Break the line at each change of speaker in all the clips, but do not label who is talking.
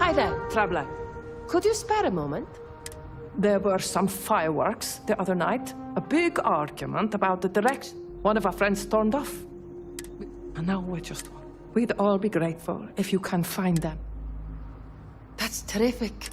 Hi there, traveler. Could you spare a moment? There were some fireworks the other night. A big argument about the direction one of our friends stormed off. And now we're just... We'd all be grateful if you can find them.
That's terrific.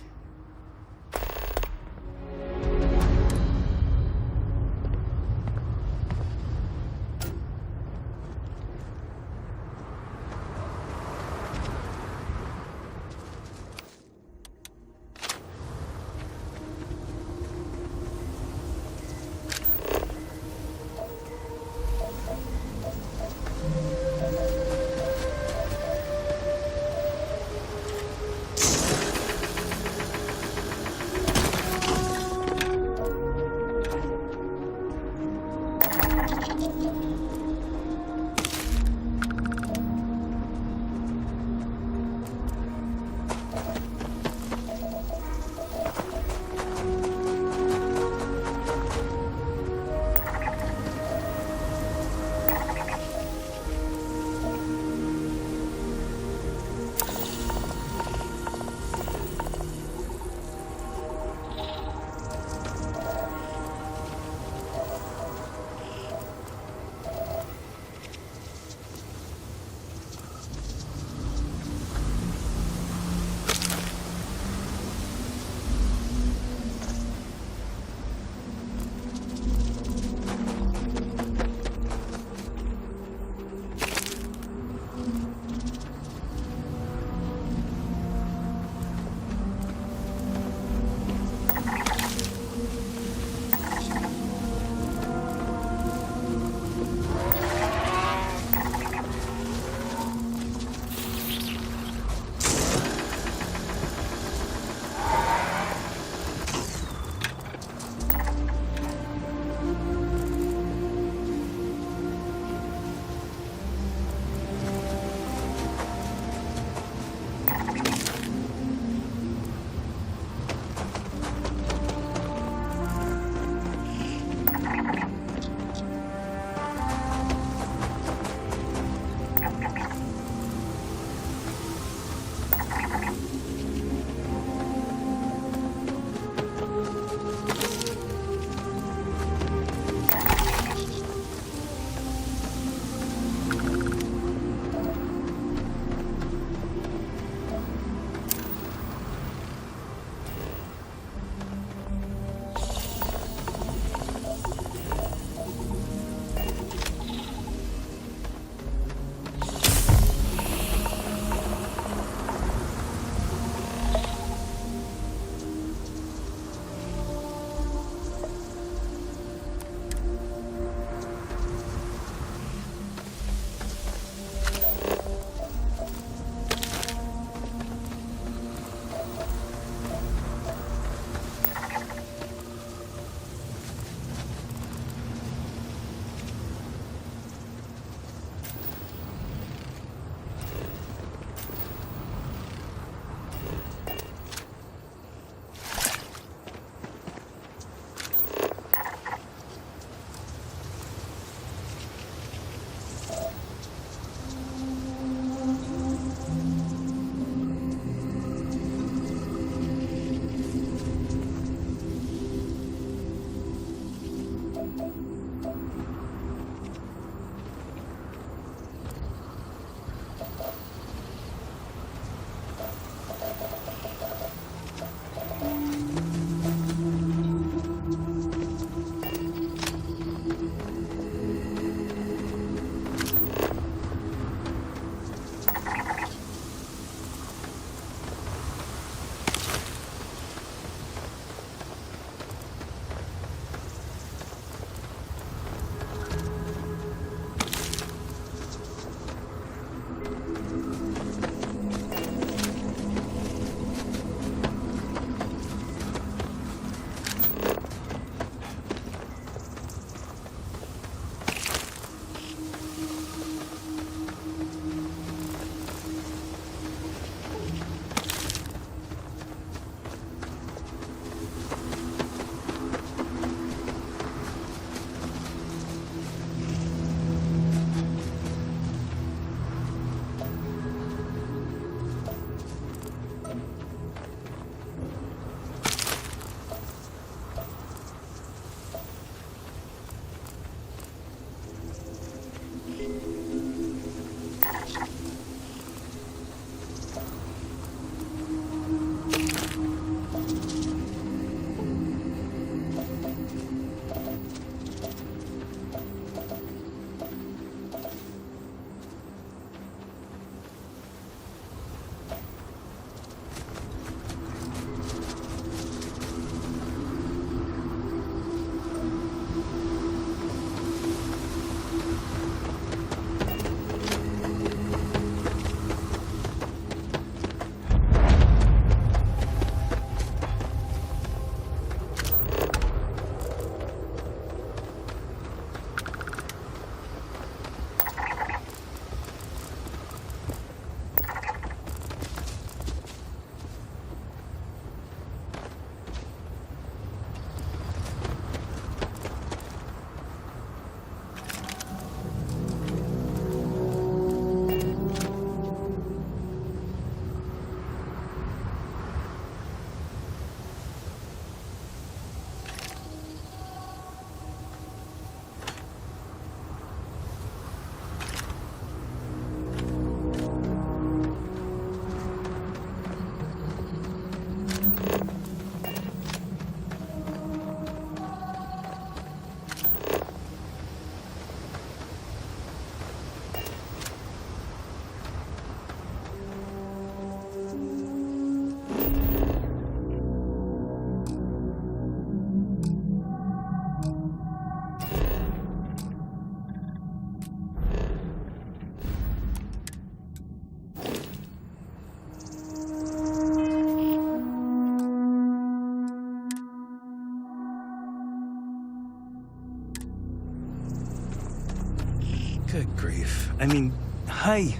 Good grief. I mean, hi.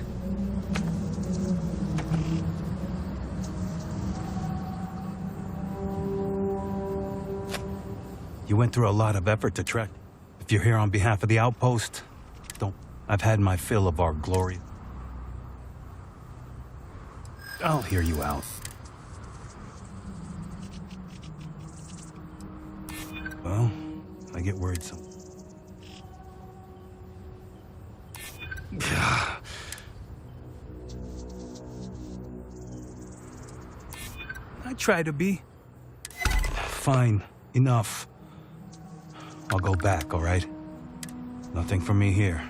You went through a lot of effort to track. If you're here on behalf of the outpost, don't. I've had my fill of our glory. I'll hear you out. Well, I get worried sometimes. I try to be. Fine. Enough. I'll go back, all right? Nothing for me here.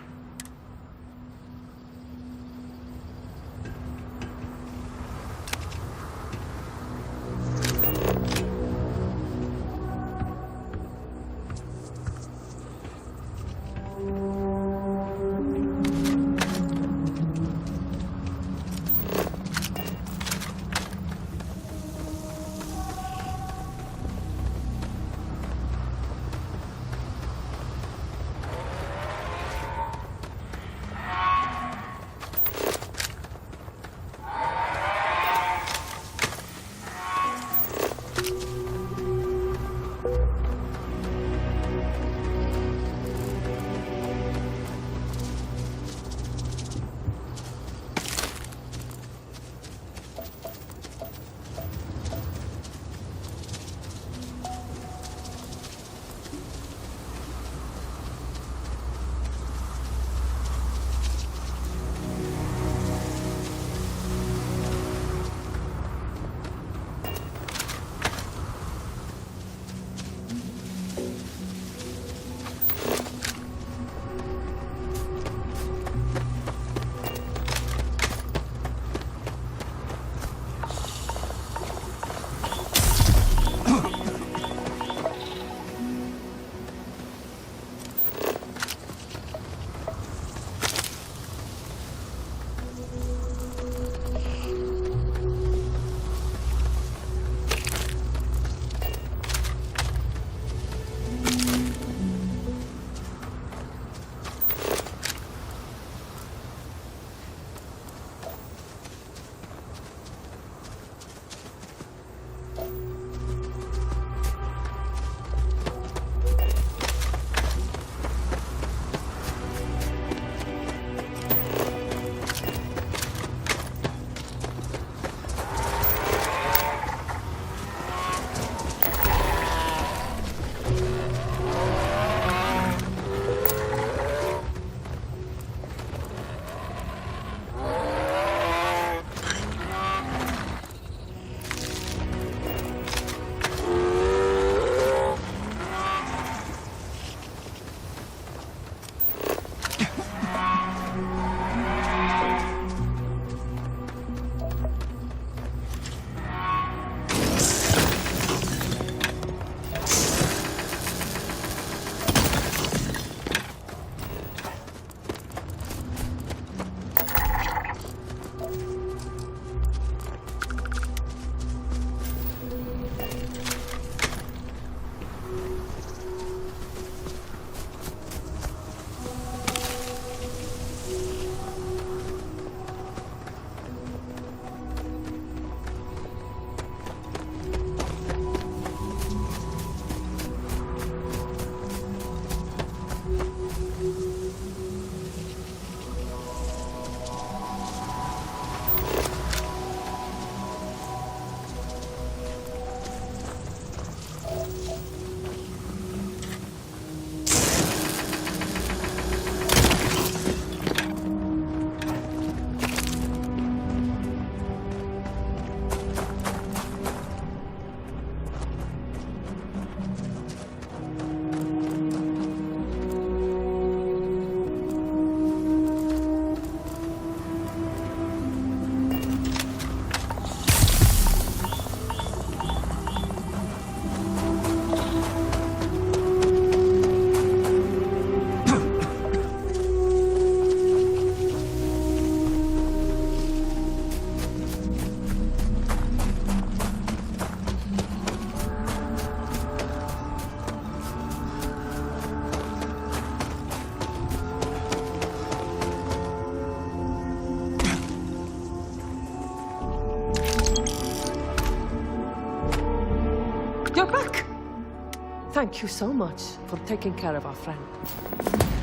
Thank you so much for taking care of our friend.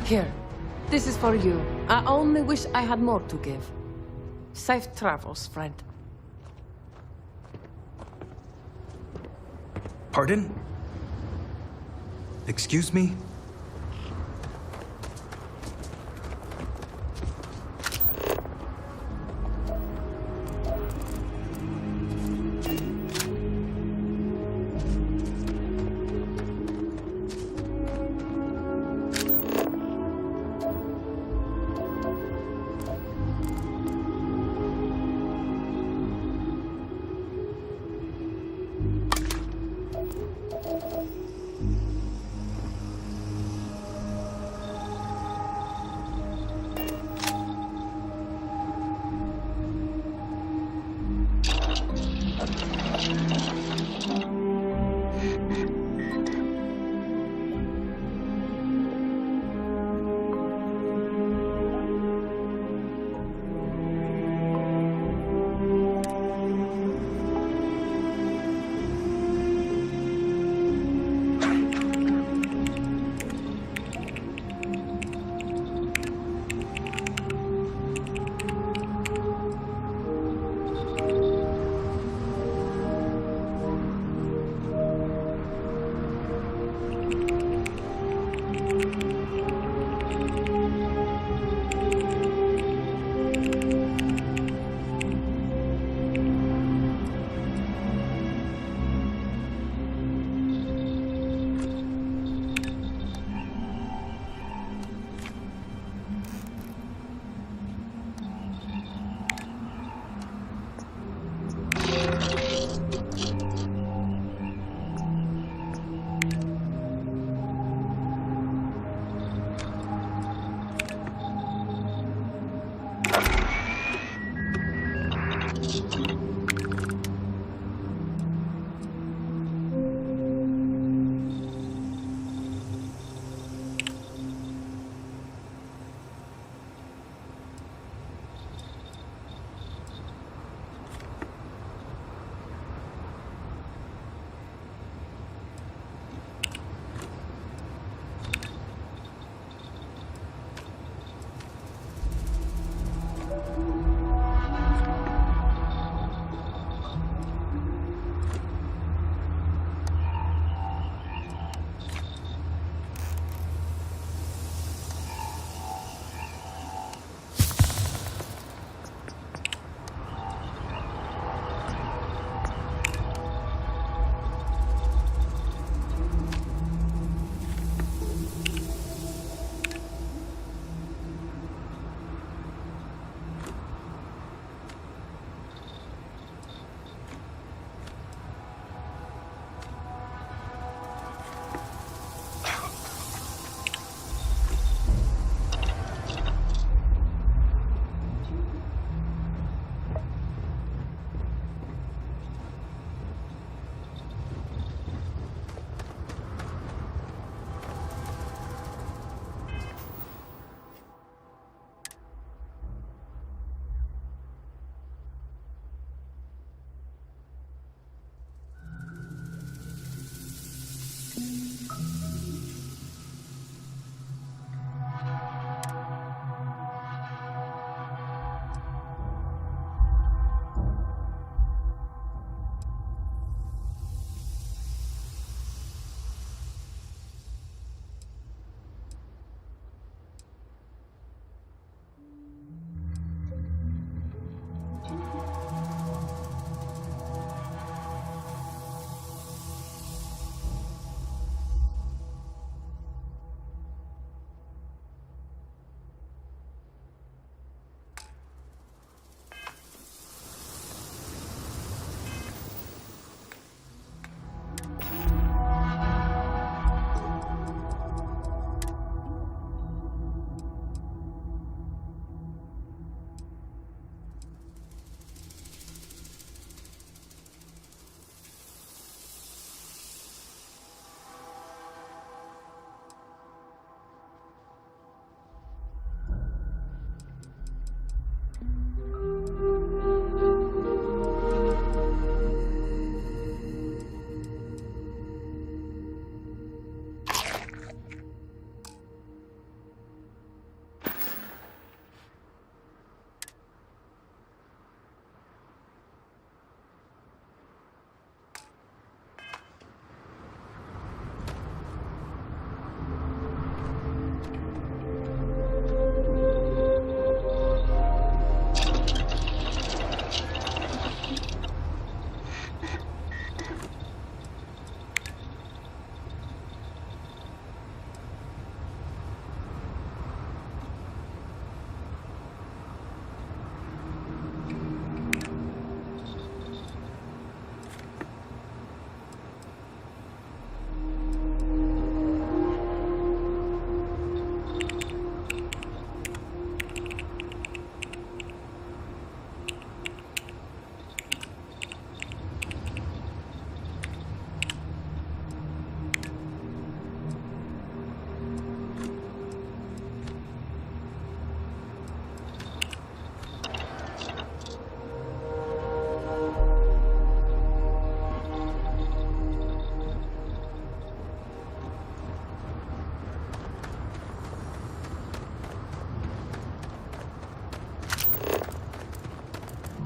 Here, this is for you. I only wish I had more to give. Safe travels, friend.
Pardon? Excuse me?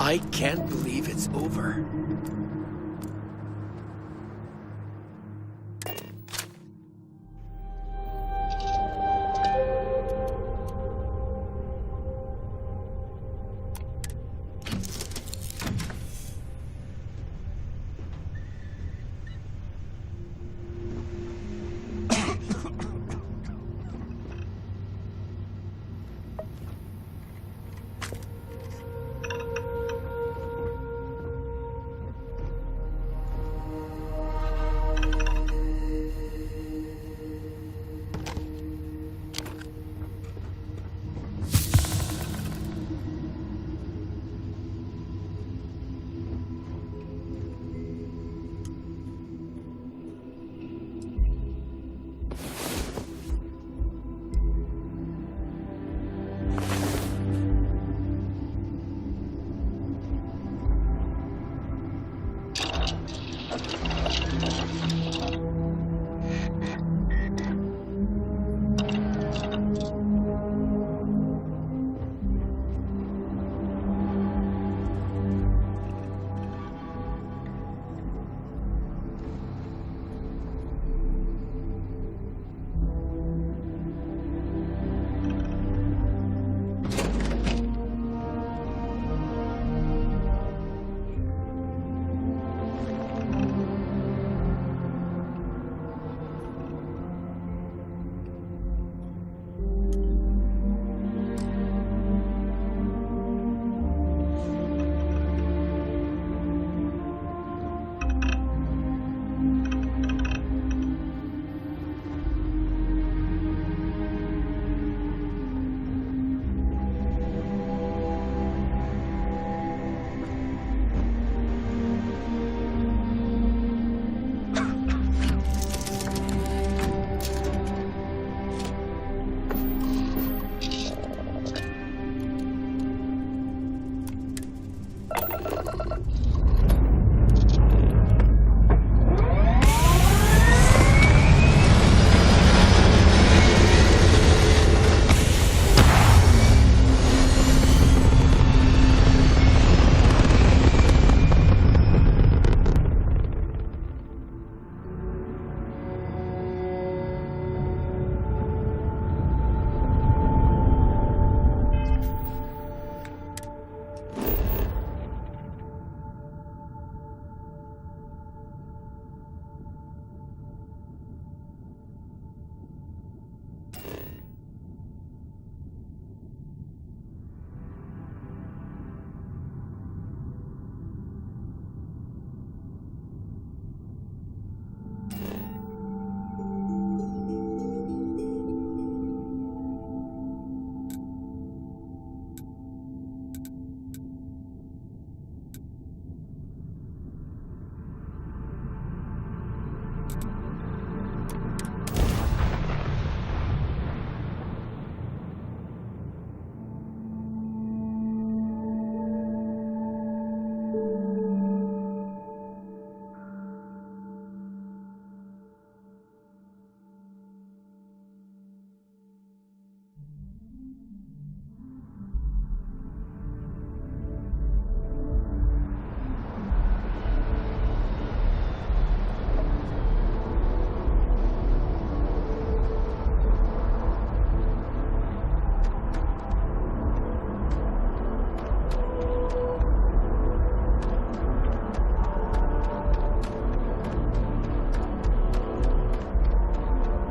I can't believe it's over.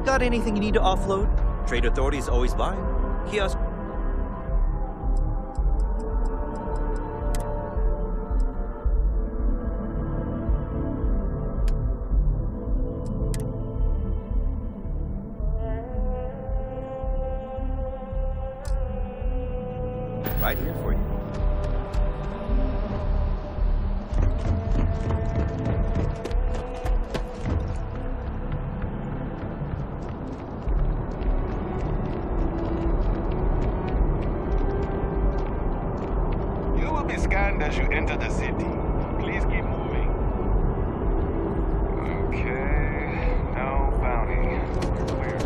Got anything you need to offload? Trade Authority is always buying. Kiosk. Right here for you.
You will be scanned as you enter the city. Please keep moving. Okay, no bounty. Clear.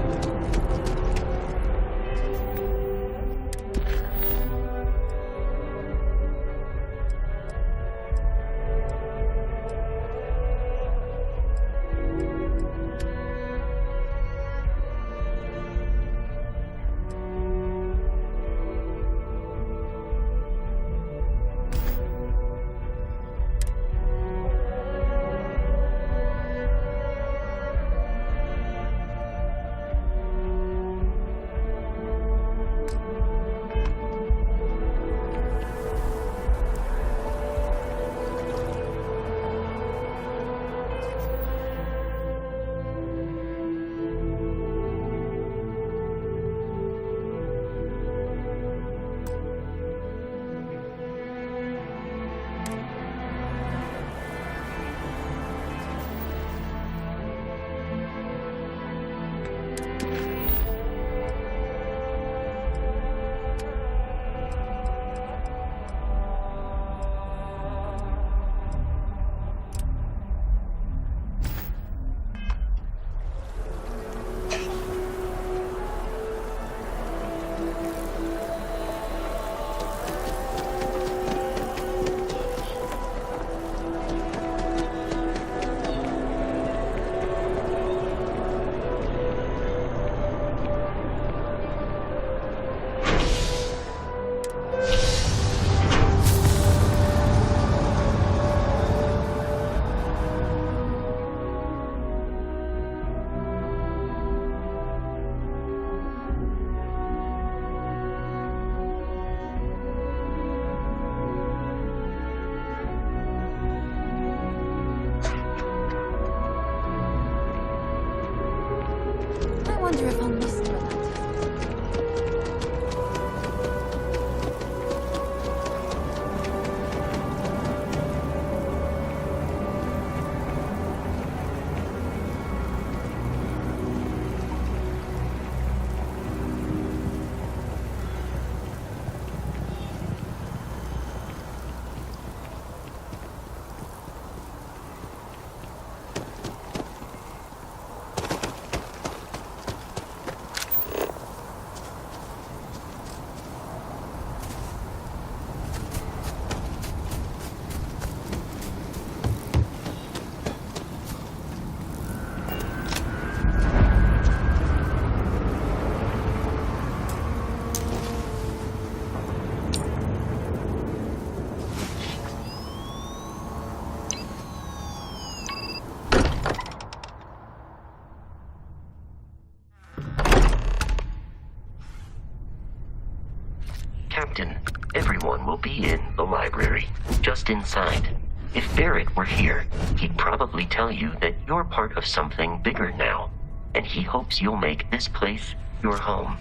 everyone will be in the library, just inside. If Barrett were here, he'd probably tell you that you're part of something bigger now, and he hopes you'll make this place your home.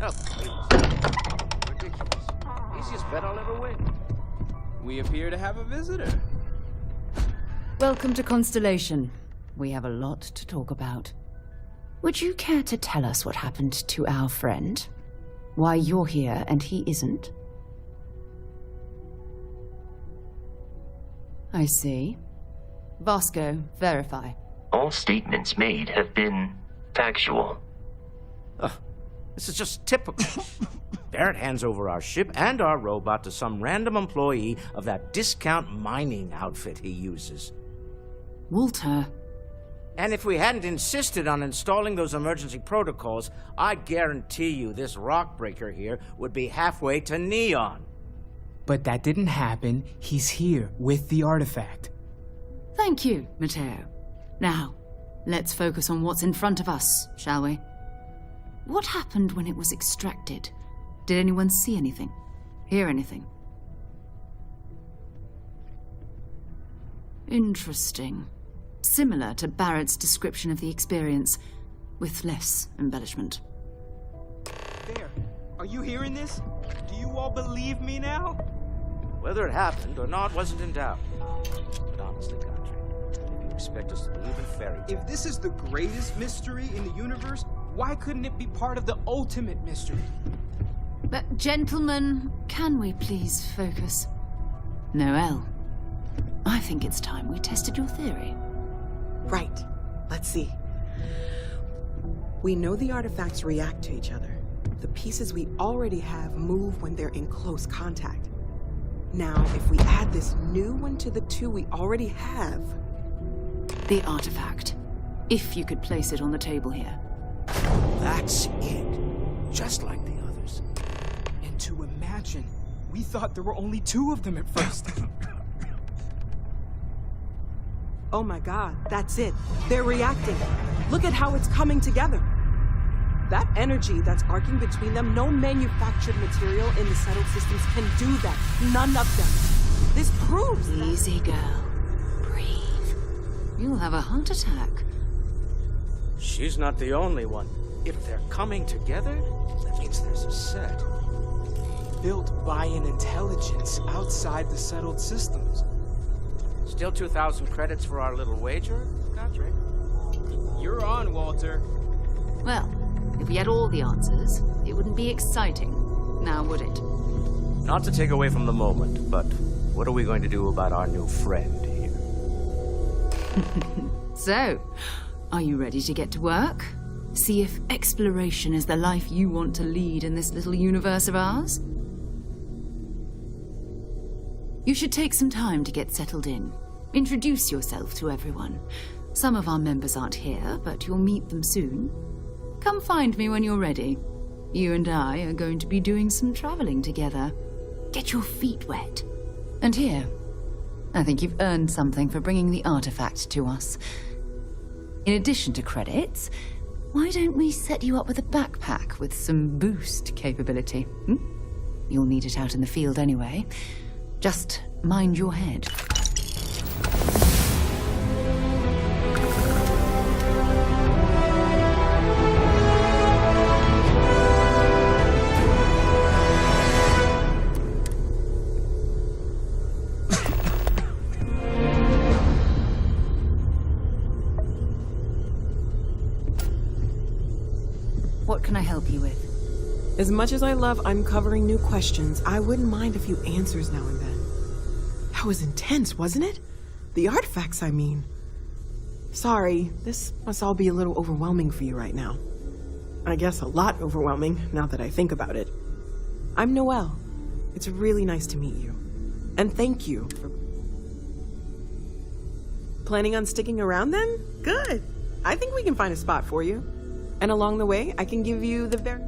Oh, ridiculous. Easiest bet I'll ever win. We appear to have a visitor.
Welcome to Constellation. We have a lot to talk about. Would you care to tell us what happened to our friend? Why you're here and he isn't? I see. Vasco, verify.
All statements made have been factual.
This is just typical. Barrett hands over our ship and our robot to some random employee of that discount mining outfit he uses.
Walter.
And if we hadn't insisted on installing those emergency protocols, I guarantee you this rock breaker here would be halfway to Neon.
But that didn't happen. He's here with the artifact.
Thank you, Matteo. Now, let's focus on what's in front of us, shall we? What happened when it was extracted? Did anyone see anything? Hear anything? Interesting. Similar to Barrett's description of the experience, with less embellishment.
There. Are you hearing this? Do you all believe me now?
Whether it happened or not wasn't in doubt. But honestly, Godfrey, if you expect us to believe in fairy tales...
If this is the greatest mystery in the universe, why couldn't it be part of the ultimate mystery?
But, gentlemen, can we please focus? Noel, I think it's time we tested your theory.
Right. Let's see. We know the artifacts react to each other. The pieces we already have move when they're in close contact. Now, if we add this new one to the two we already have...
The artifact. If you could place it on the table here.
That's it. Just like the others.
And to imagine, we thought there were only 2 of them at first.
Oh my god, that's it. They're reacting. Look at how it's coming together. That energy that's arcing between them, no manufactured material in the settled systems can do that. None of them. This proves that...
Easy, girl. Breathe. You'll have a heart attack.
She's not the only one. If they're coming together, that means there's a set.
Built by an intelligence outside the settled systems.
Still 2,000 credits for our little wager, Godfrey?
You're on, Walter.
Well, if we had all the answers, it wouldn't be exciting, now would it?
Not to take away from the moment, but what are we going to do about our new friend here?
So, are you ready to get to work? See if exploration is the life you want to lead in this little universe of ours? You should take some time to get settled in. Introduce yourself to everyone. Some of our members aren't here, but you'll meet them soon. Come find me when you're ready. You and I are going to be doing some traveling together. Get your feet wet. And here, I think you've earned something for bringing the artifact to us. In addition to credits, why don't we set you up with a backpack with some boost capability? You'll need it out in the field anyway. Just mind your head. What can I help you with?
As much as I love uncovering new questions, I wouldn't mind a few answers now and then. That was intense, wasn't it? The artifacts, I mean. Sorry, this must all be a little overwhelming for you right now. I guess a lot overwhelming, now that I think about it. I'm Noelle. It's really nice to meet you. And thank you for... Planning on sticking around then? Good. I think we can find a spot for you. And along the way, I can give you the very...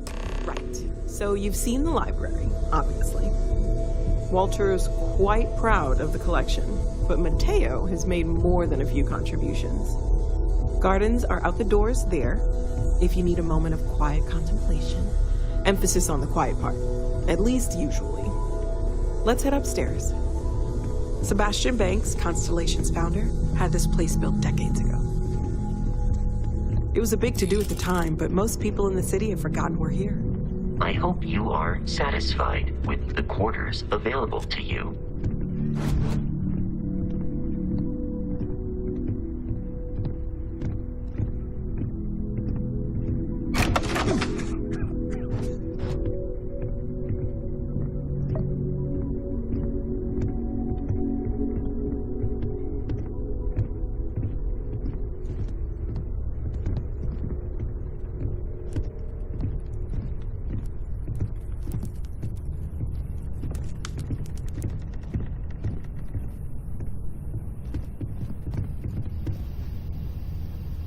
Right. So you've seen the library, obviously. Walter's quite proud of the collection, but Matteo has made more than a few contributions. Gardens are out the doors there, if you need a moment of quiet contemplation. Emphasis on the quiet part, at least usually. let's head upstairs. Sebastian Banks, Constellation's founder, had this place built decades ago. It was a big to-do at the time, but most people in the city have forgotten we're here.
I hope you are satisfied with the quarters available to you.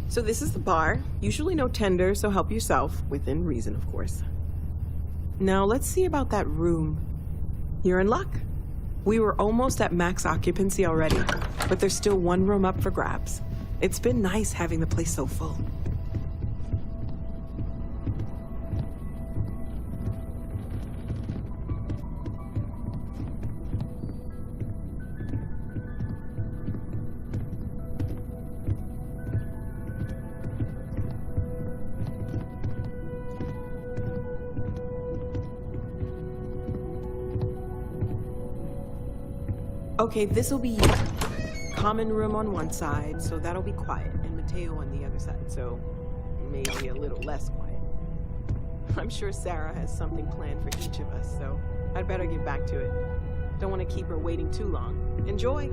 So this is the bar. Usually no tender, so help yourself. Within reason, of course. Now let's see about that room. You're in luck. We were almost at max occupancy already, but there's still one room up for grabs. It's been nice having the place so full. Okay, this'll be common room on one side, so that'll be quiet, and Mateo on the other side, so maybe a little less quiet. I'm sure Sarah has something planned for each of us, so I'd better get back to it. Don't want to keep her waiting too long. Enjoy!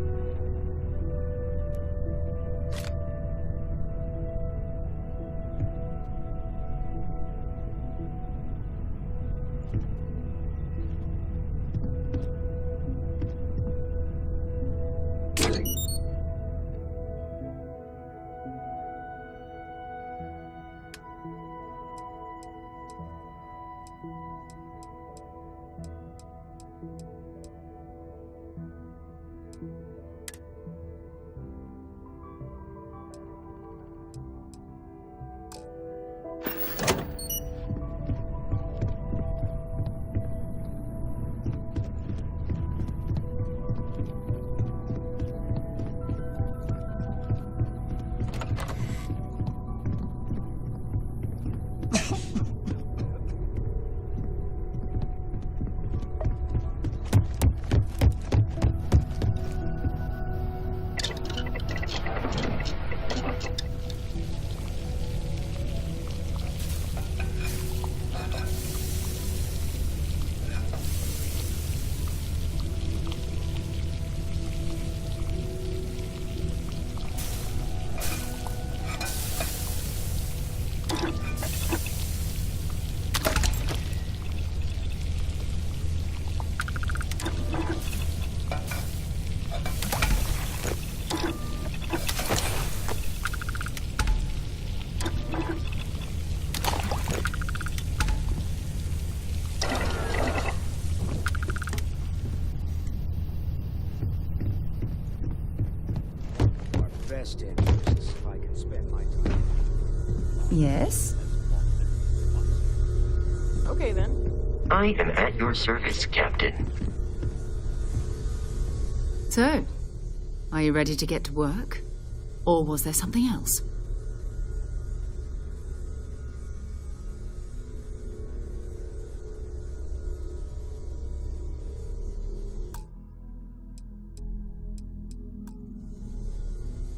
Best interest if I can spend my time.
Yes?
Okay then.
I am at your service, Captain.
So, are you ready to get to work? Or was there something else?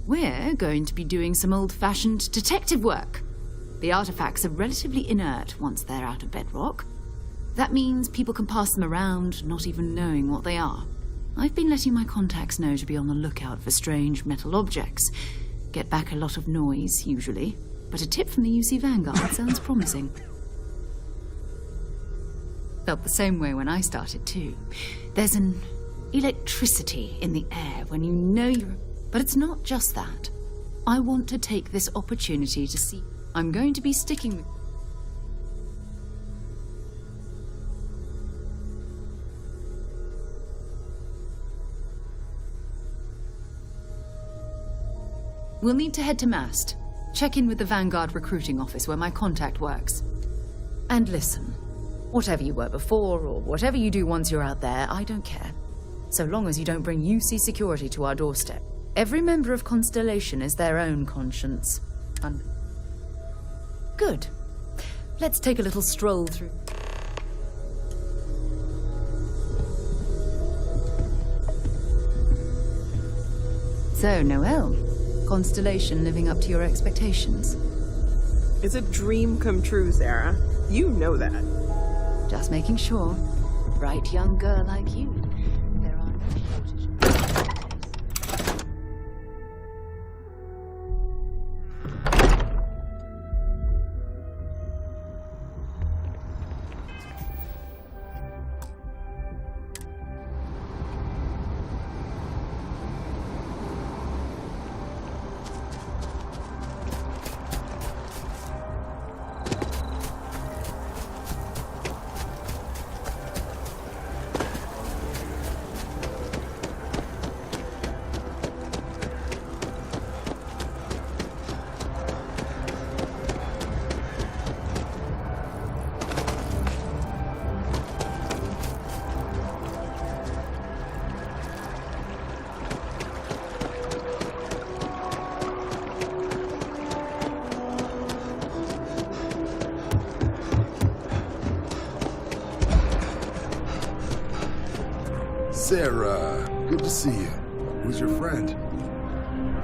We're going to be doing some old-fashioned detective work. The artifacts are relatively inert once they're out of bedrock. That means people can pass them around, not even knowing what they are. I've been letting my contacts know to be on the lookout for strange metal objects. Get back a lot of noise, usually. But a tip from the UC Vanguard sounds promising. Felt the same way when I started, too. There's an electricity in the air when you know you're... But it's not just that. I want to take this opportunity to see... I'm going to be sticking with... We'll need to head to Mast. Check in with the Vanguard recruiting office where my contact works. And listen, Whatever you were before, or whatever you do once you're out there, I don't care. So long as you don't bring UC security to our doorstep. Every member of Constellation is their own conscience. Good. Let's take a little stroll through. So, Noelle, Constellation living up to your expectations?
It's a dream come true, Sarah. You know that.
Just making sure. Bright young girl like you. There are no shortage.
Sarah, good to see you. Who's your friend?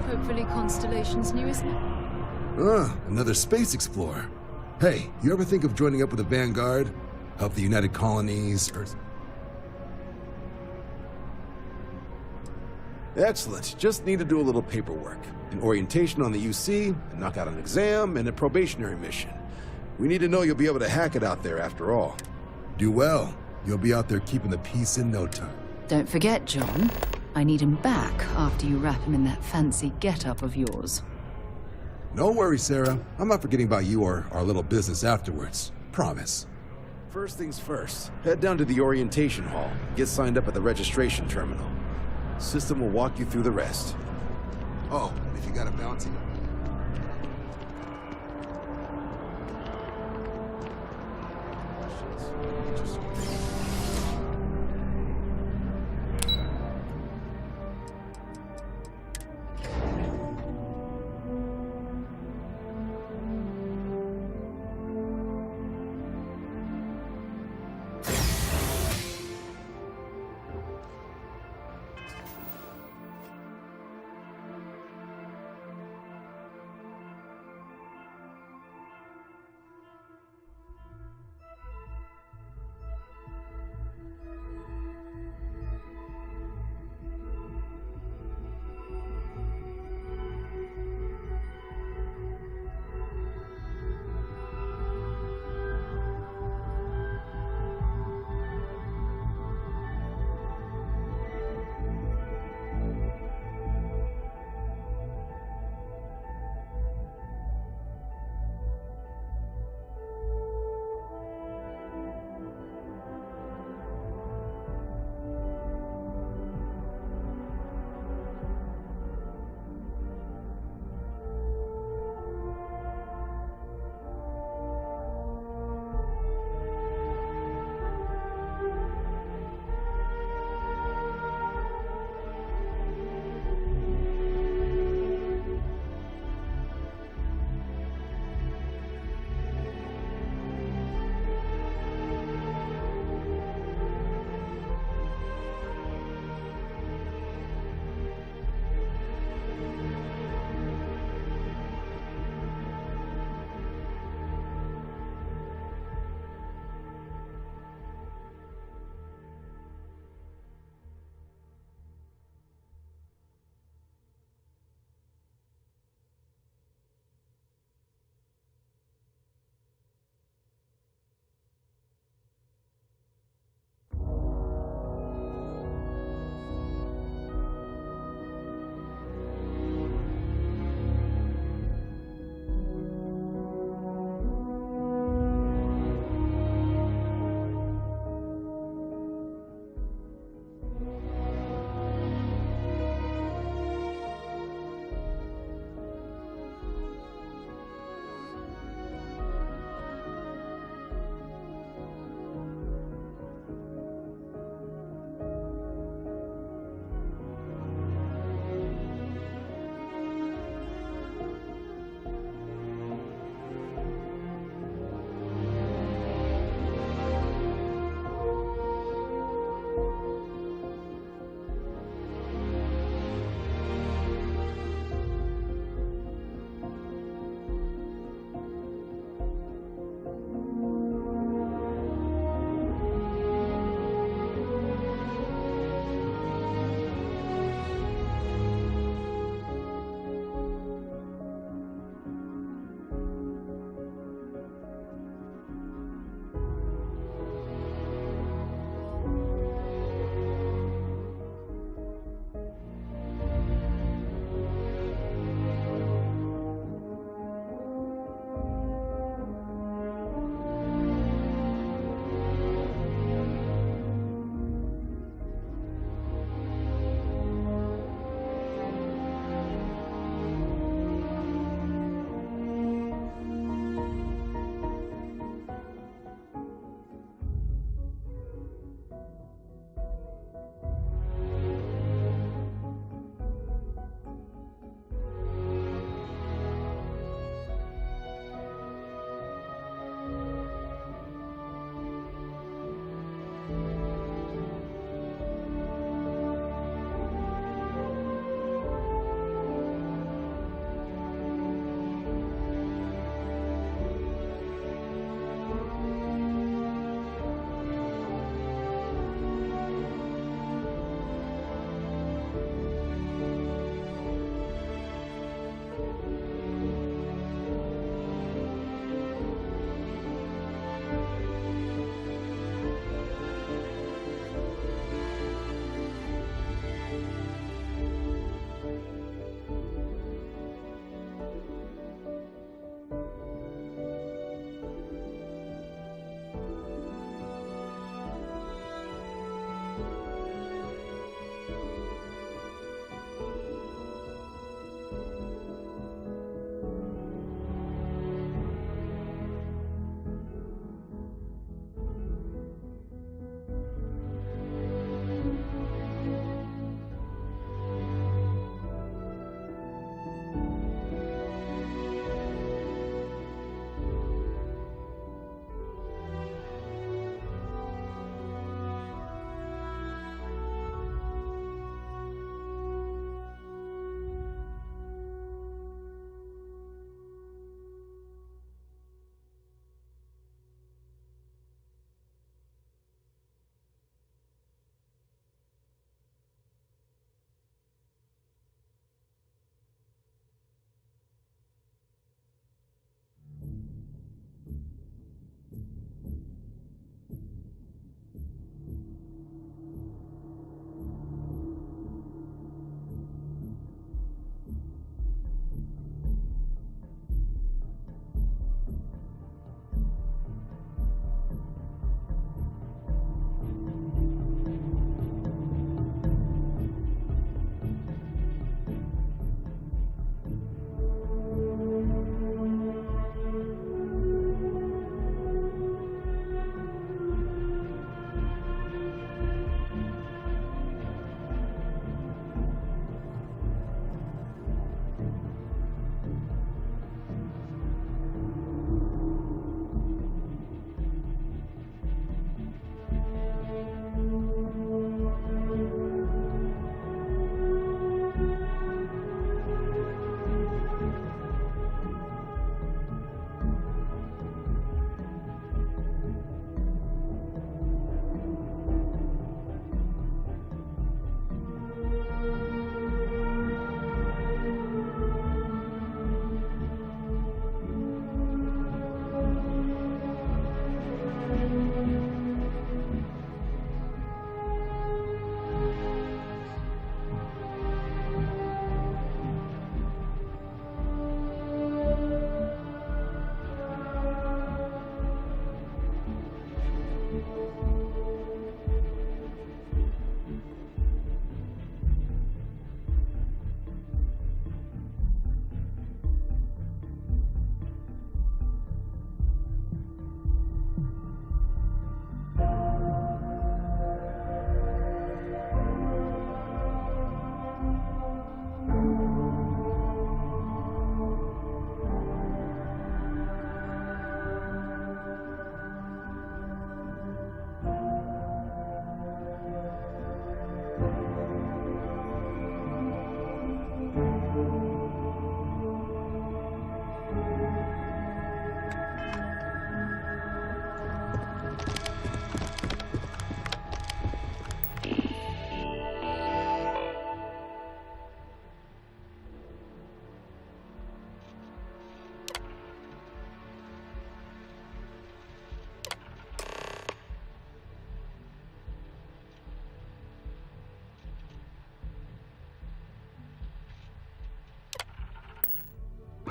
Hopefully Constellation's newest
Another space explorer. Hey, you ever think of joining up with the Vanguard? Help the United Colonies, or... Excellent. Just need to do a little paperwork. An orientation on the UC, and knock out an exam, and a probationary mission. We need to know you'll be able to hack it out there after all. Do well. You'll be out there keeping the peace in no time.
Don't forget, John. I need him back after you wrap him in that fancy get-up of yours.
No worries, Sarah. I'm not forgetting about you or our little business afterwards. Promise. First things first, head down to the orientation hall. Get signed up at the registration terminal. System will walk you through the rest. Oh, if you got a bounty.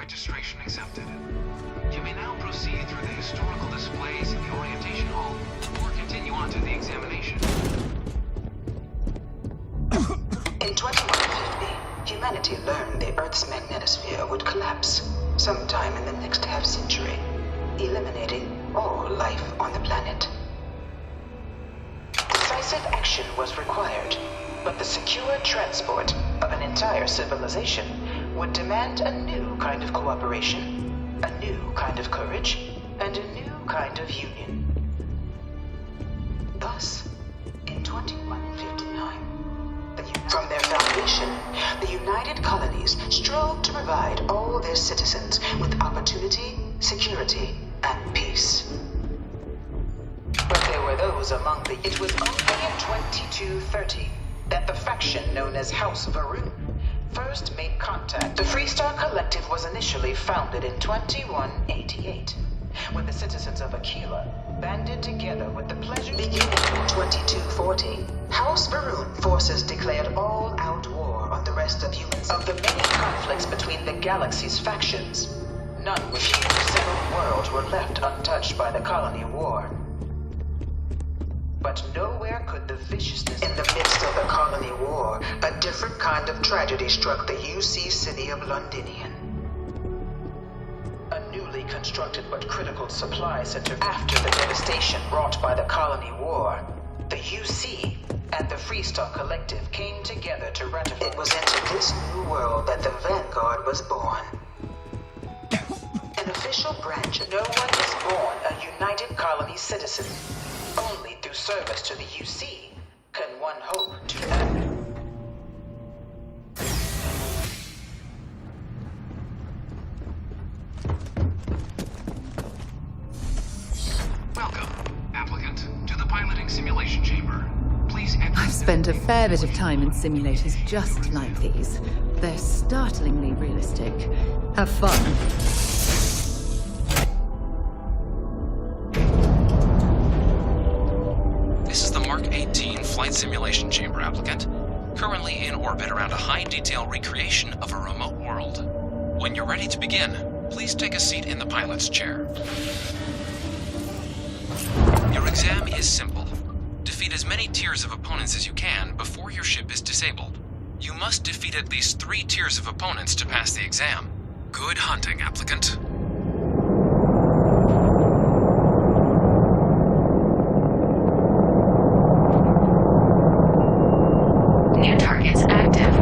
Registration accepted. You may now proceed through the historical displays in the orientation hall, or continue on to the examination.
In 2150, humanity learned the Earth's magnetosphere would collapse sometime in the next half-century, eliminating all life on the planet. Decisive action was required, but the secure transport of an entire civilization would demand a new kind of cooperation, a new kind of courage, and a new kind of union. Thus, in 2159, from their foundation, the United Colonies strove to provide all their citizens with opportunity, security, and peace. But there were those among the... It was only in 2230 that the faction known as House Varun first made contact. The Freestar Collective was initially founded in 2188, when the citizens of Aquila banded together with the pleasure... Beginning in 2240, House Varun forces declared all-out war on the rest of humans. Of the many conflicts between the galaxy's factions, none with few settled worlds were left untouched by the colony war. But nowhere could the viciousness... In the midst of the colony war, a different kind of tragedy struck the UC city of Londinian. A newly constructed but critical supply center. After the devastation wrought by the colony war, the UC and the Freestar Collective came together to ratify... It was into this new world that the Vanguard was born. An official branch. No one is born a United Colony citizen. Only through service to the UC can one hope to act.
Welcome, applicant, to the piloting simulation chamber. Please enter...
I've spent a fair bit of time in simulators just like these. They're startlingly realistic. Have fun.
This is the Mark 18 flight simulation chamber, applicant. Currently in orbit around a high-detail recreation of a remote world. When you're ready to begin, please take a seat in the pilot's chair. Your exam is simple. Defeat as many tiers of opponents as you can before your ship is disabled. You must defeat at least 3 tiers of opponents to pass the exam. Good hunting, applicant.
New targets active.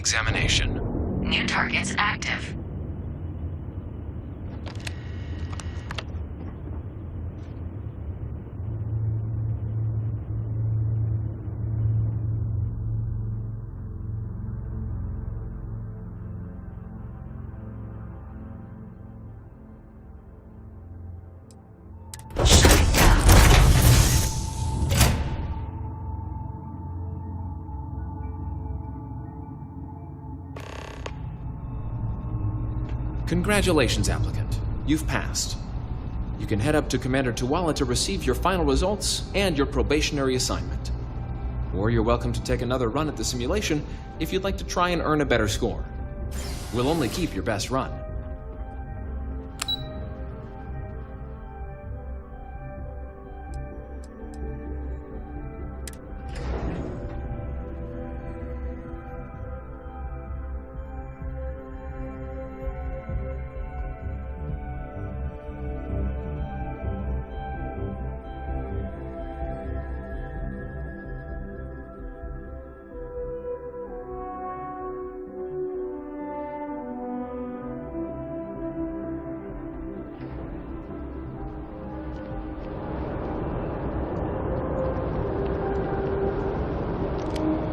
examination.
New targets active.
Congratulations, applicant. You've passed. You can head up to Commander Tuwala to receive your final results and your probationary assignment. Or you're welcome to take another run at the simulation if you'd like to try and earn a better score. We'll only keep your best run.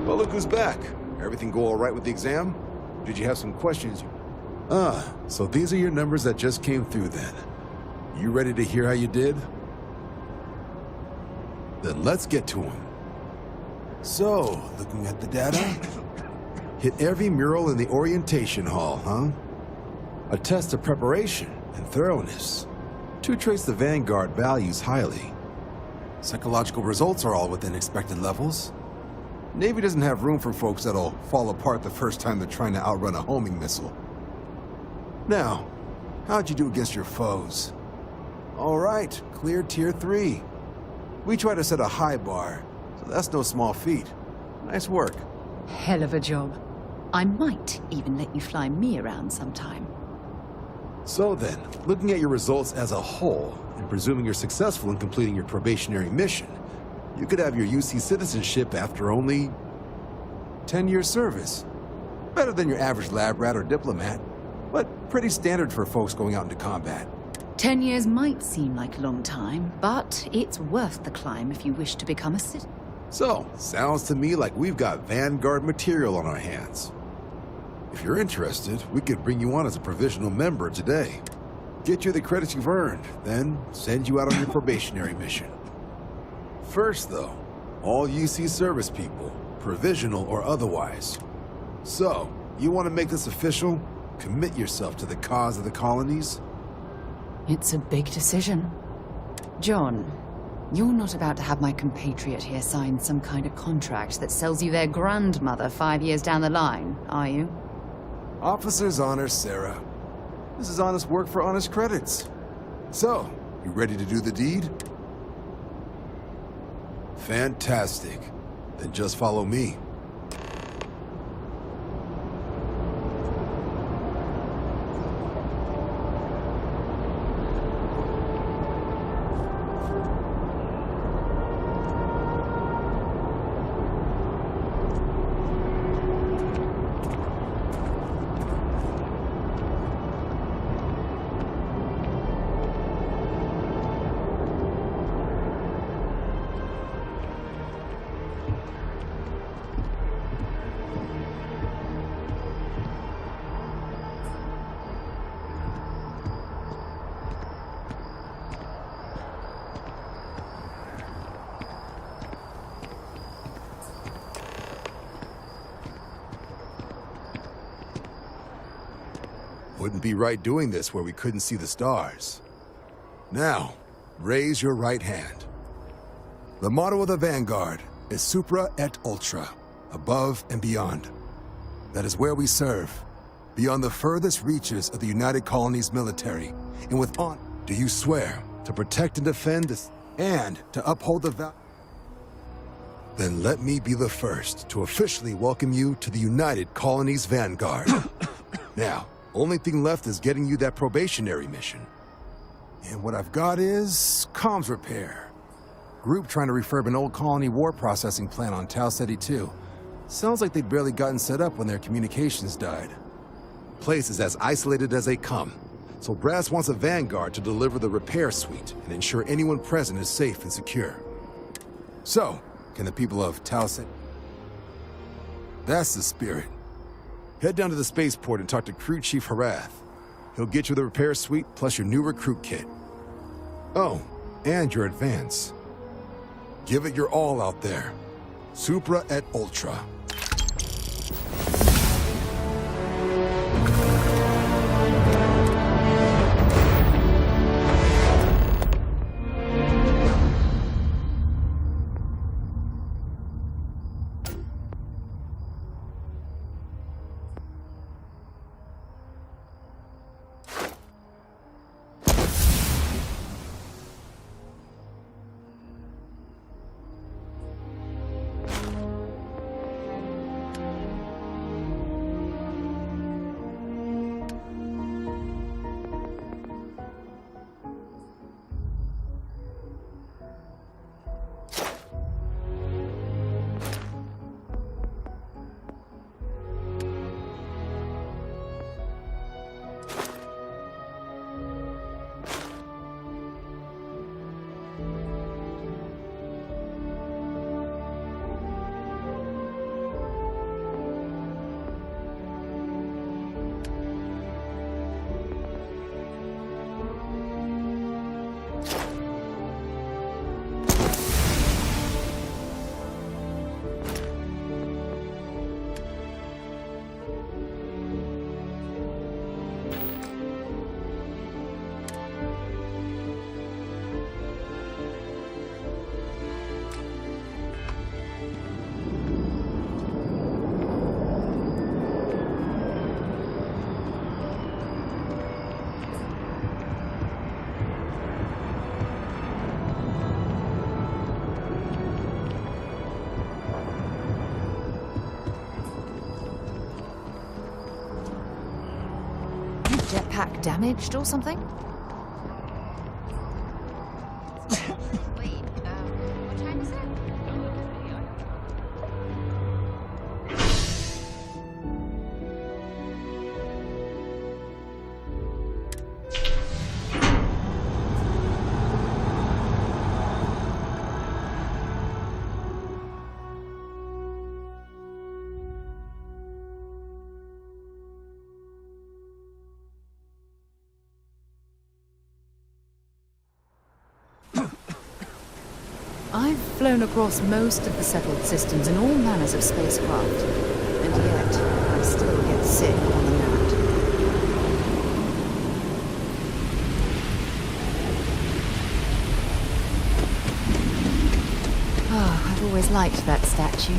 Well, look who's back. Everything go all right with the exam? Did you have some questions? So these are your numbers that just came through then. You ready to hear how you did? Then let's get to them. So, looking at the data, hit every mural in the orientation hall, huh? A test of preparation and thoroughness. To trace the Vanguard values highly. Psychological results are all within expected levels. Navy doesn't have room for folks that'll fall apart the first time they're trying to outrun a homing missile. Now, how'd you do against your foes? All right, clear Tier 3. We try to set a high bar, so that's no small feat. Nice work.
Hell of a job. I might even let you fly me around sometime.
So then, looking at your results as a whole, and presuming you're successful in completing your probationary mission, you could have your UC citizenship after only 10 years service. Better than your average lab rat or diplomat, but pretty standard for folks going out into combat.
10 years might seem like a long time, but it's worth the climb if you wish to become a citizen.
So, sounds to me like we've got Vanguard material on our hands. If you're interested, we could bring you on as a provisional member today. Get you the credits you've earned, then send you out on your probationary mission. First, though, all UC service people, provisional or otherwise. So, you want to make this official? Commit yourself to the cause of the colonies?
It's a big decision. John, you're not about to have my compatriot here sign some kind of contract that sells you their grandmother 5 years down the line, are you?
Officer's honor, Sarah. This is honest work for honest credits. So, you ready to do the deed? Fantastic. Then just follow me. Wouldn't be right doing this where we couldn't see the stars. Now, raise your right hand. The motto of the Vanguard is Supra et Ultra, above and beyond. That is where we serve, beyond the furthest reaches of the United Colonies military, and with honor. Do you swear to protect and defend this, and to uphold the vow? Then let me be the first to officially welcome you to the United Colonies Vanguard. Now, only thing left is getting you that probationary mission. And what I've got is comms repair. Group trying to refurb an old colony war processing plant on Tau Ceti 2. Sounds like they'd barely gotten set up when their communications died. Place is as isolated as they come, so Brass wants a vanguard to deliver the repair suite and ensure anyone present is safe and secure. So, can the people of Towson... That's the spirit. Head down to the spaceport and talk to Crew Chief Harath. He'll get you the repair suite plus your new recruit kit. Oh, and your advance. Give it your all out there. Supra et Ultra.
Jetpack damaged or something?
What time is it?
I've flown across most of the settled systems in all manners of spacecraft, and yet I still get sick on the mat. Oh, I've always liked that statue.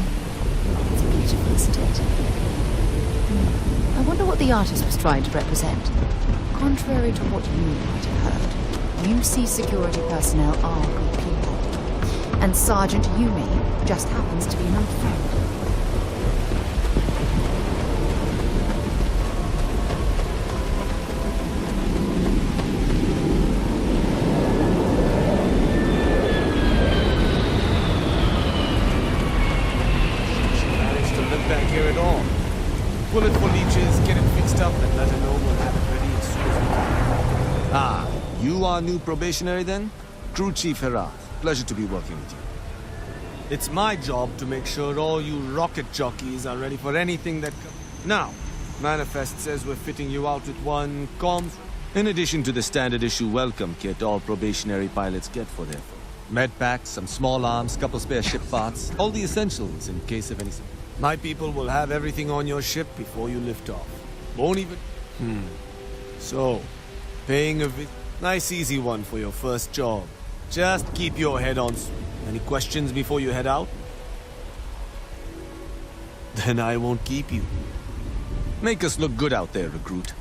It's beautiful, isn't it? I wonder what the artist was trying to represent. Contrary to what you might have heard, UC security personnel are good people. And Sergeant Yumi just happens to be my friend.
Managed to live back here at all. Bullet for leeches, get it fixed up, and let her know we'll have it ready as soon as we can.
Ah, you are new probationary then? Crew Chief Herath. Pleasure to be working with you.
It's my job to make sure all you rocket jockeys are ready for anything that comes. Now, Manifest says we're fitting you out with one comms.
In addition to the standard issue welcome kit all probationary pilots get for their med packs, some small arms, couple spare ship parts, all the essentials in case of any...
My people will have everything on your ship before you lift off. Won't even... So, paying a nice easy one for your first job. Just keep your head on. Any questions before you head out? Then I won't keep you.
Make us look good out there, recruit.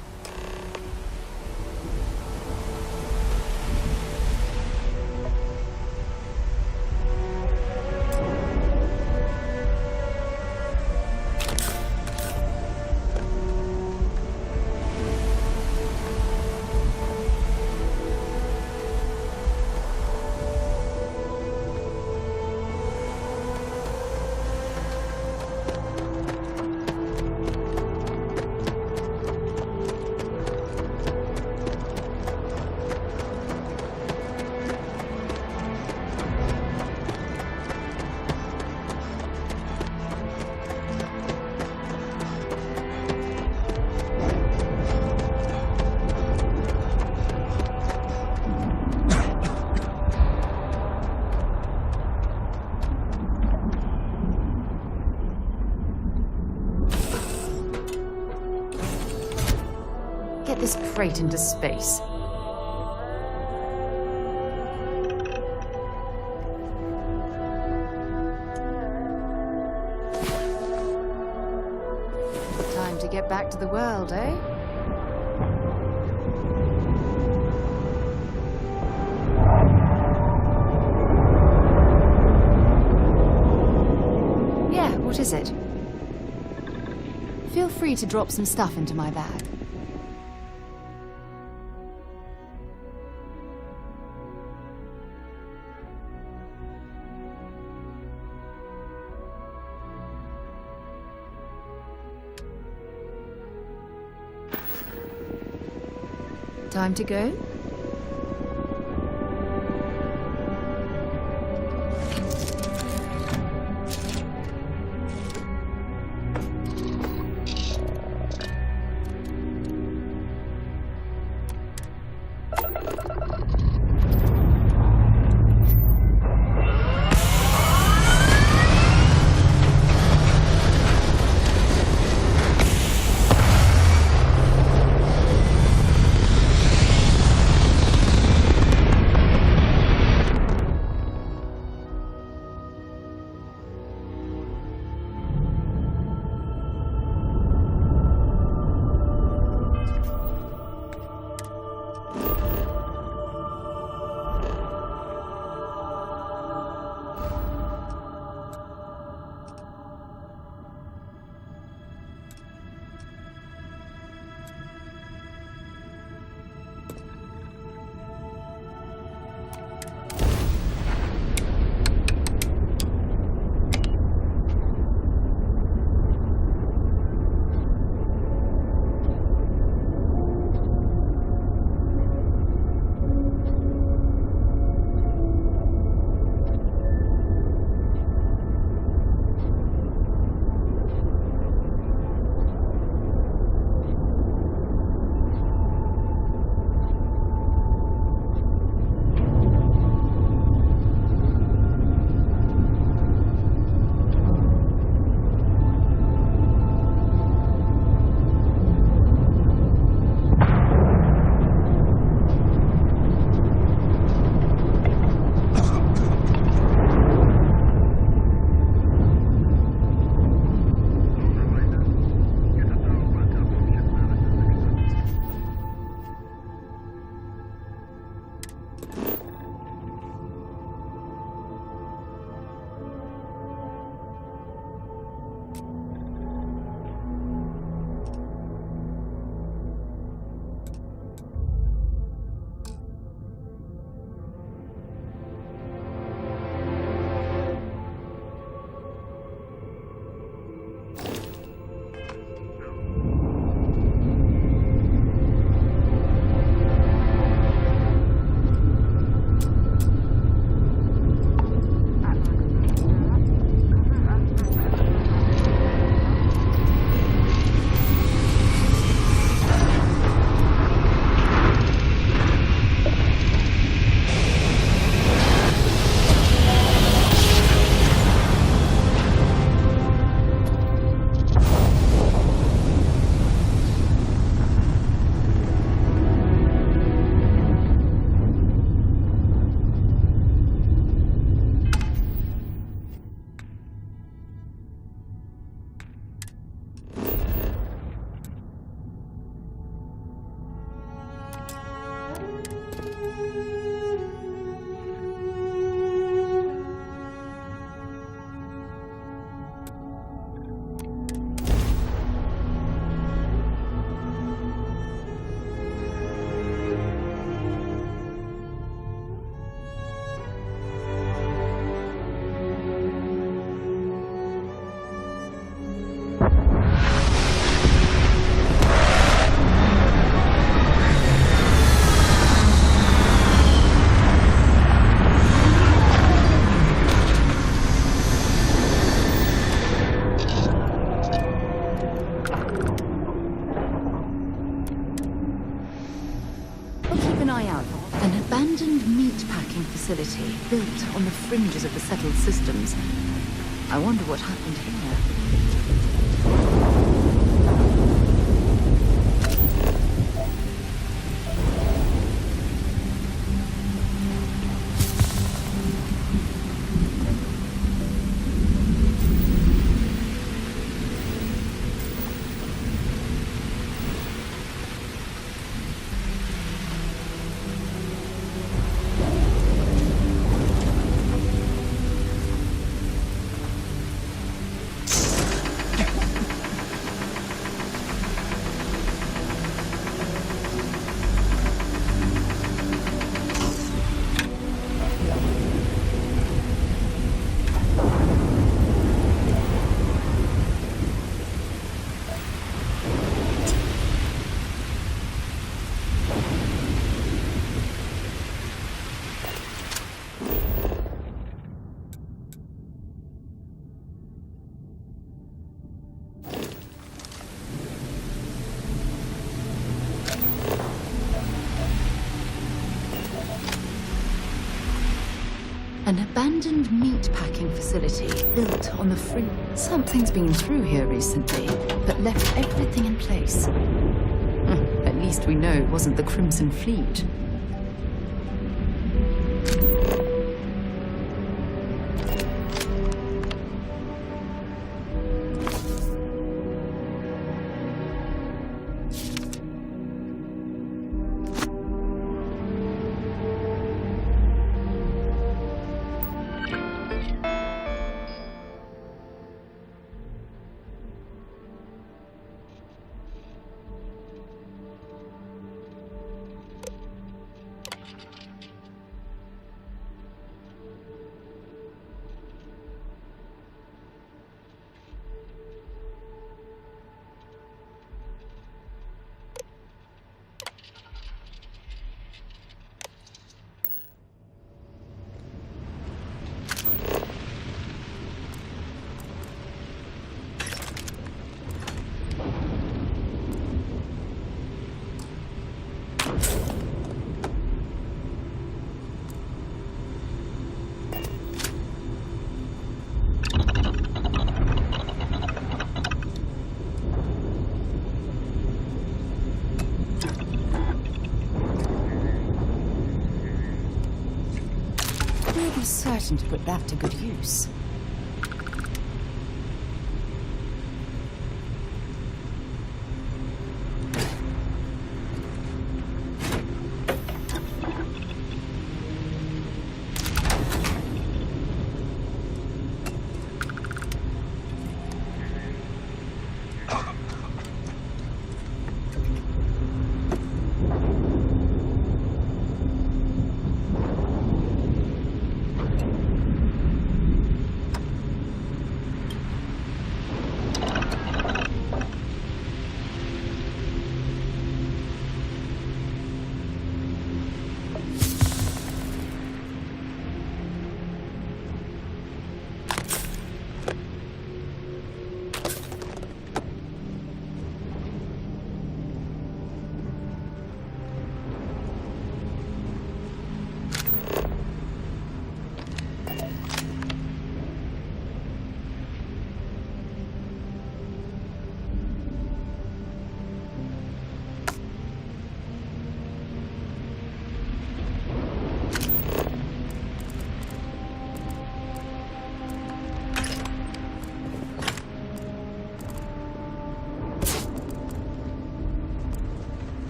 this crate into space. Time to get back to the world, eh? Yeah, what is it? Feel free to drop some stuff into my bag. Time to go? facility built on the fringes of the settled systems. I wonder what happened here. An abandoned meat packing facility built on the fringe. Something's been through here recently, but left everything in place. At least we know it wasn't the Crimson Fleet. Certain to put that to good use.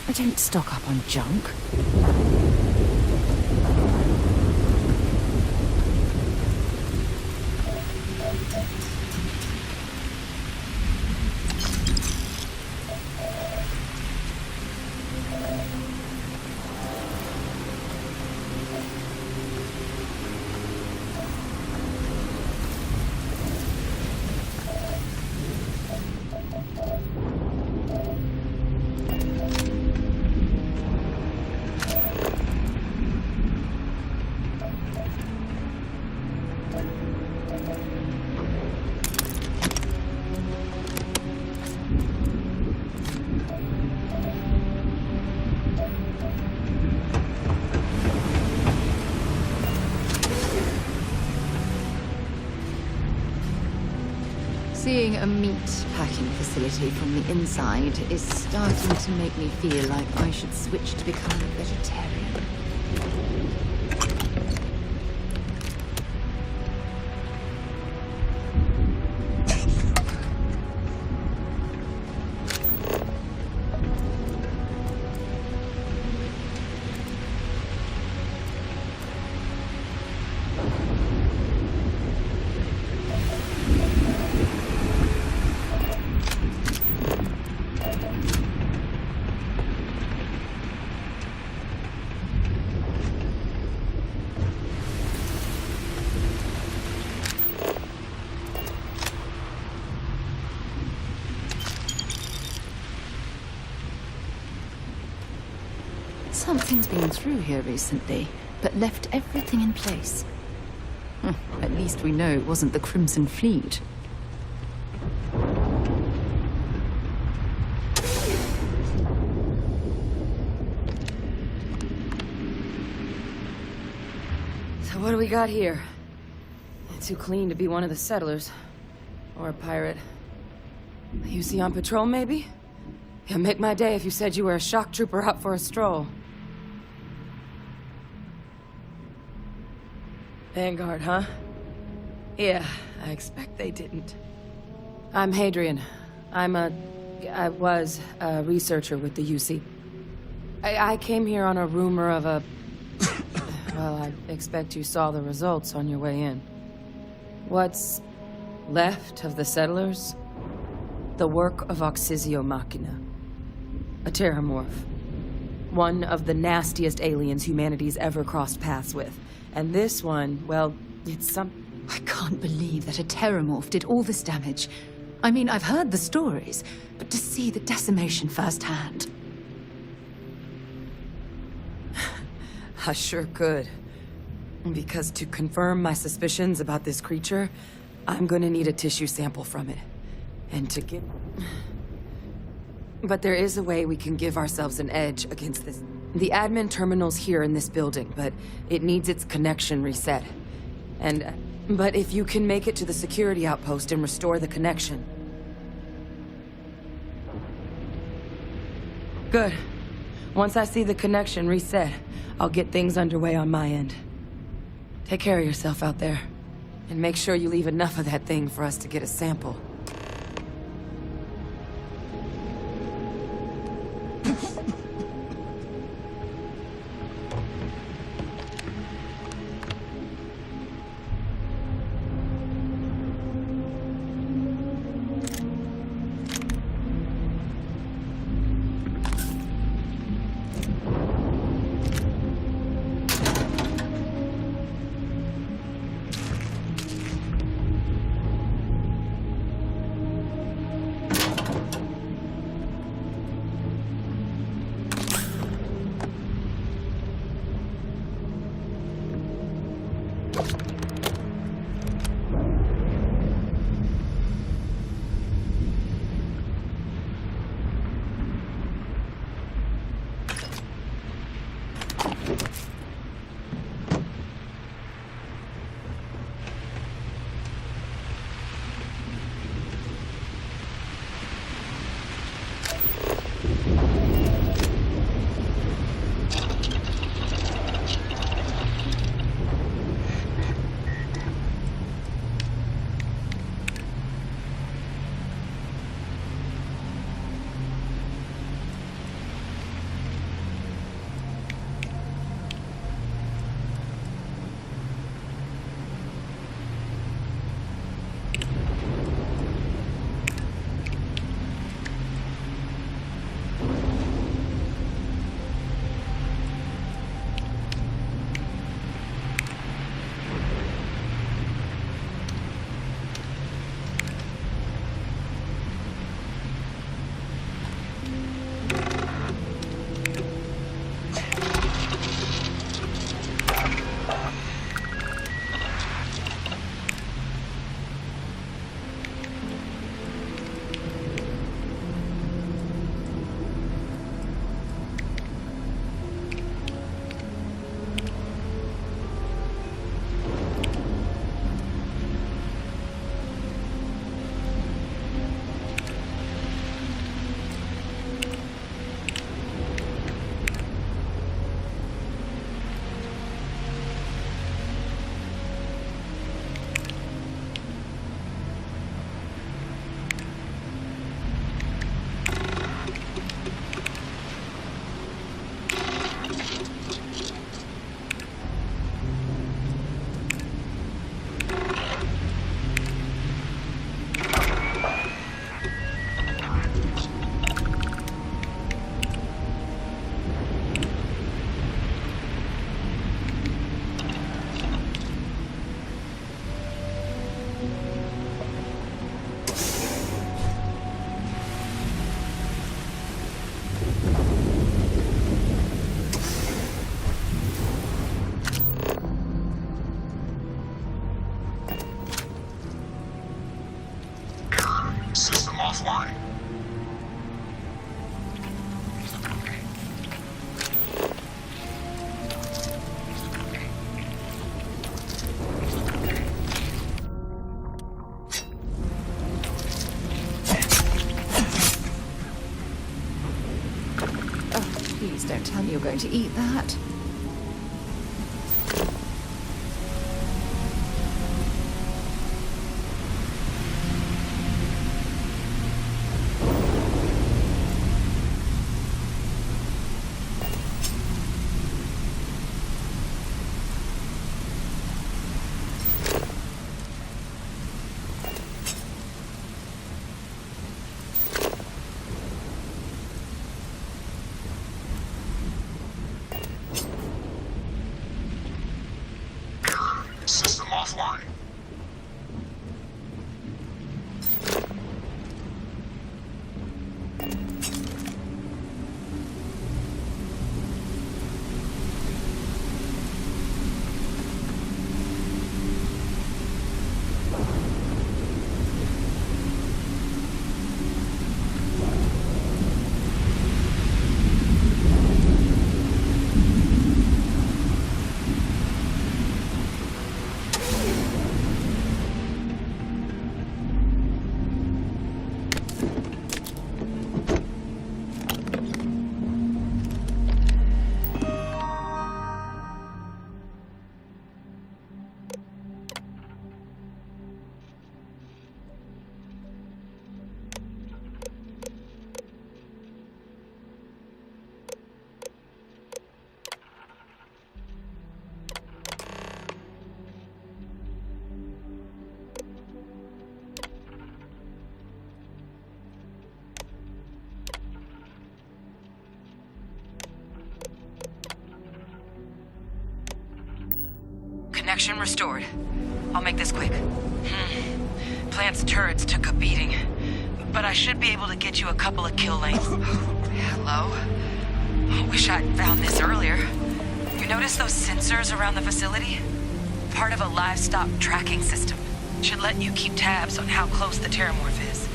I don't stock up on junk. Seeing a meat packing facility from the inside is starting to make me feel like I should switch to become a vegetarian. Something's been through here recently, but left everything in place. At least we know it wasn't the Crimson Fleet.
So what do we got here? Too clean to be one of the settlers. Or a pirate. You see on patrol, maybe? Yeah, make my day if you said you were a shock trooper out for a stroll. Vanguard, huh? Yeah, I expect they didn't. I'm Hadrian. I was a researcher with the UC. I came here on a rumor of a... Well, I expect you saw the results on your way in. What's left of the settlers? The work of Oxysio Machina. A terramorph. One of the nastiest aliens humanity's ever crossed paths with. And this one, well, it's some...
I can't believe that a terramorph did all this damage. I mean, I've heard the stories, but to see the decimation firsthand...
I sure could. Because to confirm my suspicions about this creature, I'm gonna need a tissue sample from it. And to get... But there is a way we can give ourselves an edge against this. The admin terminal's here in this building, but it needs its connection reset. But if you can make it to the security outpost and restore the connection... Good. Once I see the connection reset, I'll get things underway on my end. Take care of yourself out there. And make sure you leave enough of that thing for us to get a sample.
Please don't tell me you're going to eat that.
System offline.
Connection restored. I'll make this quick. Plant's turrets took a beating, but I should be able to get you a couple of kill lanes. Hello? Wish I'd found this earlier. You notice those sensors around the facility? Part of a livestock tracking system. Should let you keep tabs on how close the terramorph is.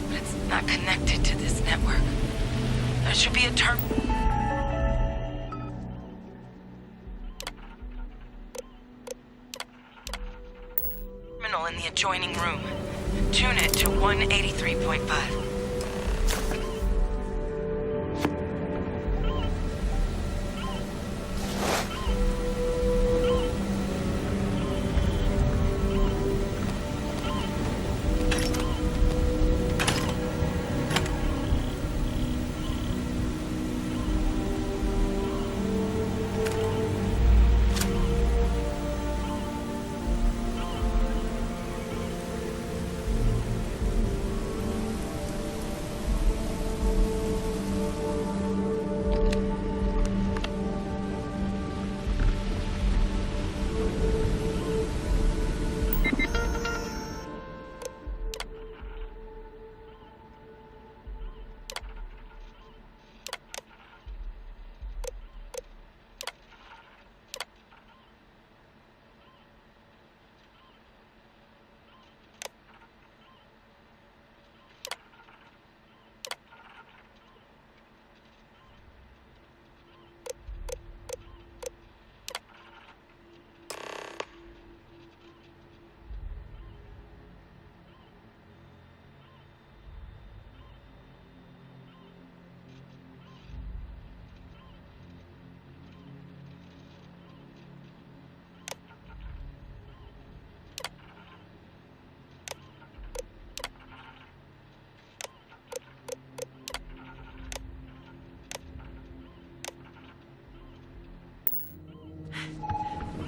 But it's not connected to this network. There should be a terminal in the adjoining room. Tune it to 183.5.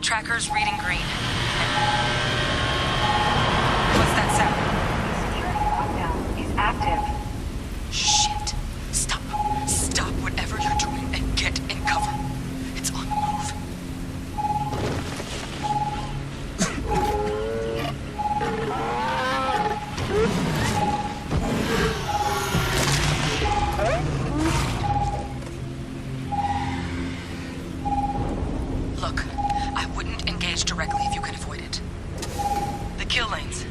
Tracker's reading green. What's that sound?
Is active.
Shit. Stop. Stop whatever you're doing and get in cover. It's on the move. Look, I wouldn't engage directly if you can avoid it. The kill lanes.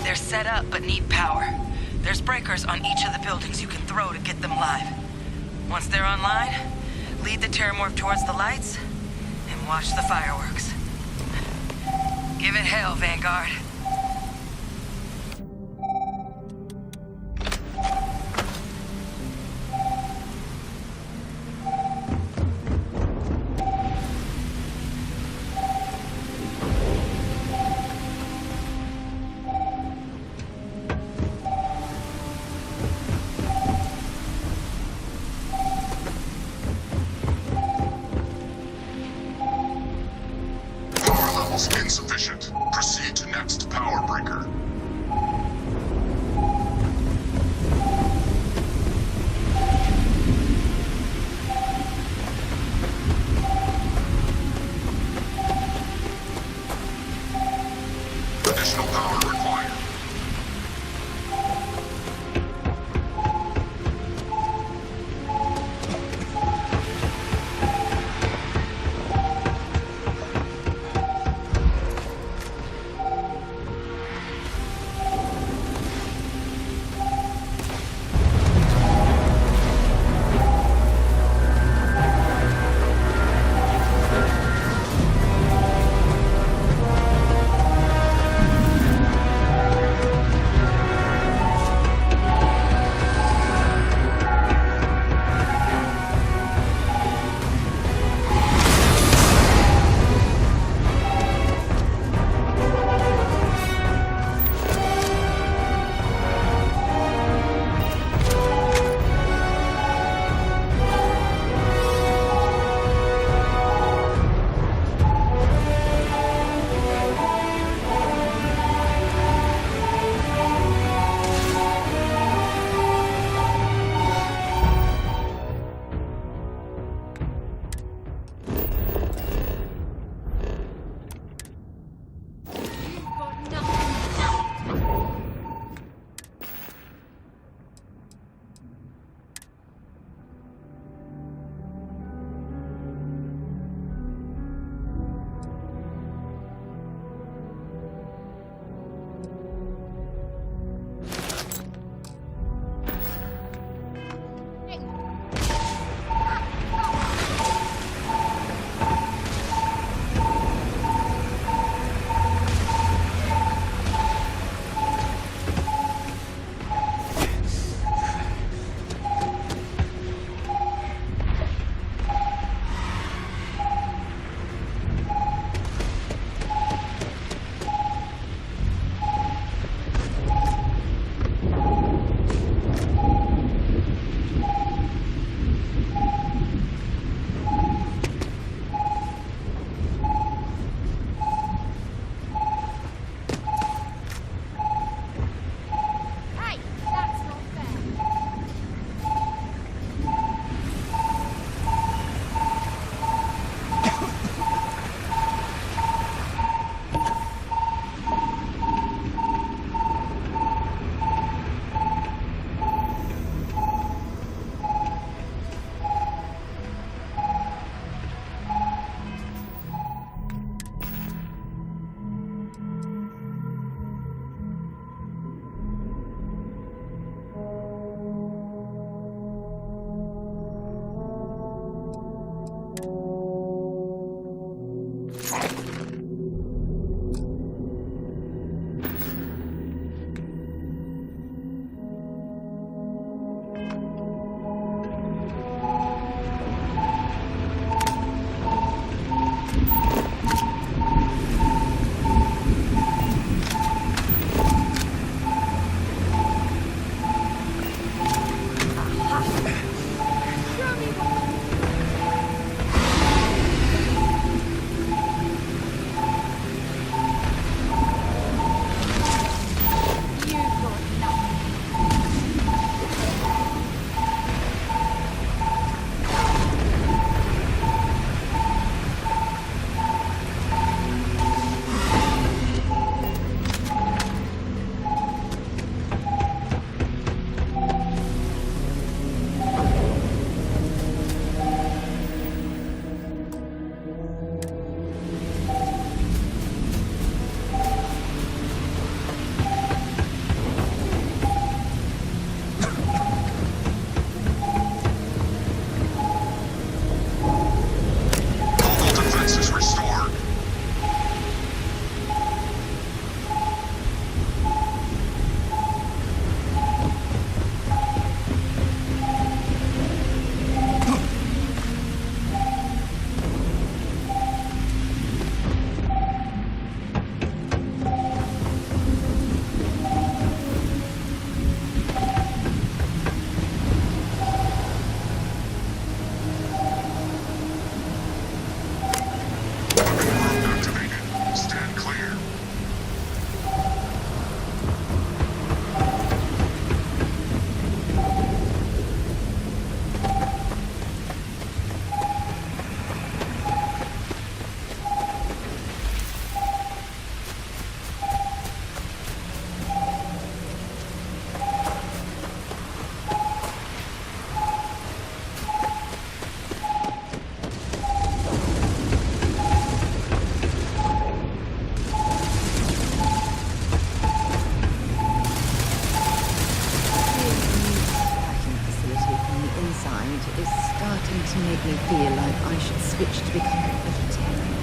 They're set up but need power. There's breakers on each of the buildings you can throw to get them live. Once they're online, lead the terramorph towards the lights and watch the fireworks. Give it hell, Vanguard.
insufficient. Proceed to next power breaker. Additional power required.
to make me feel like I should switch to becoming a vegetarian.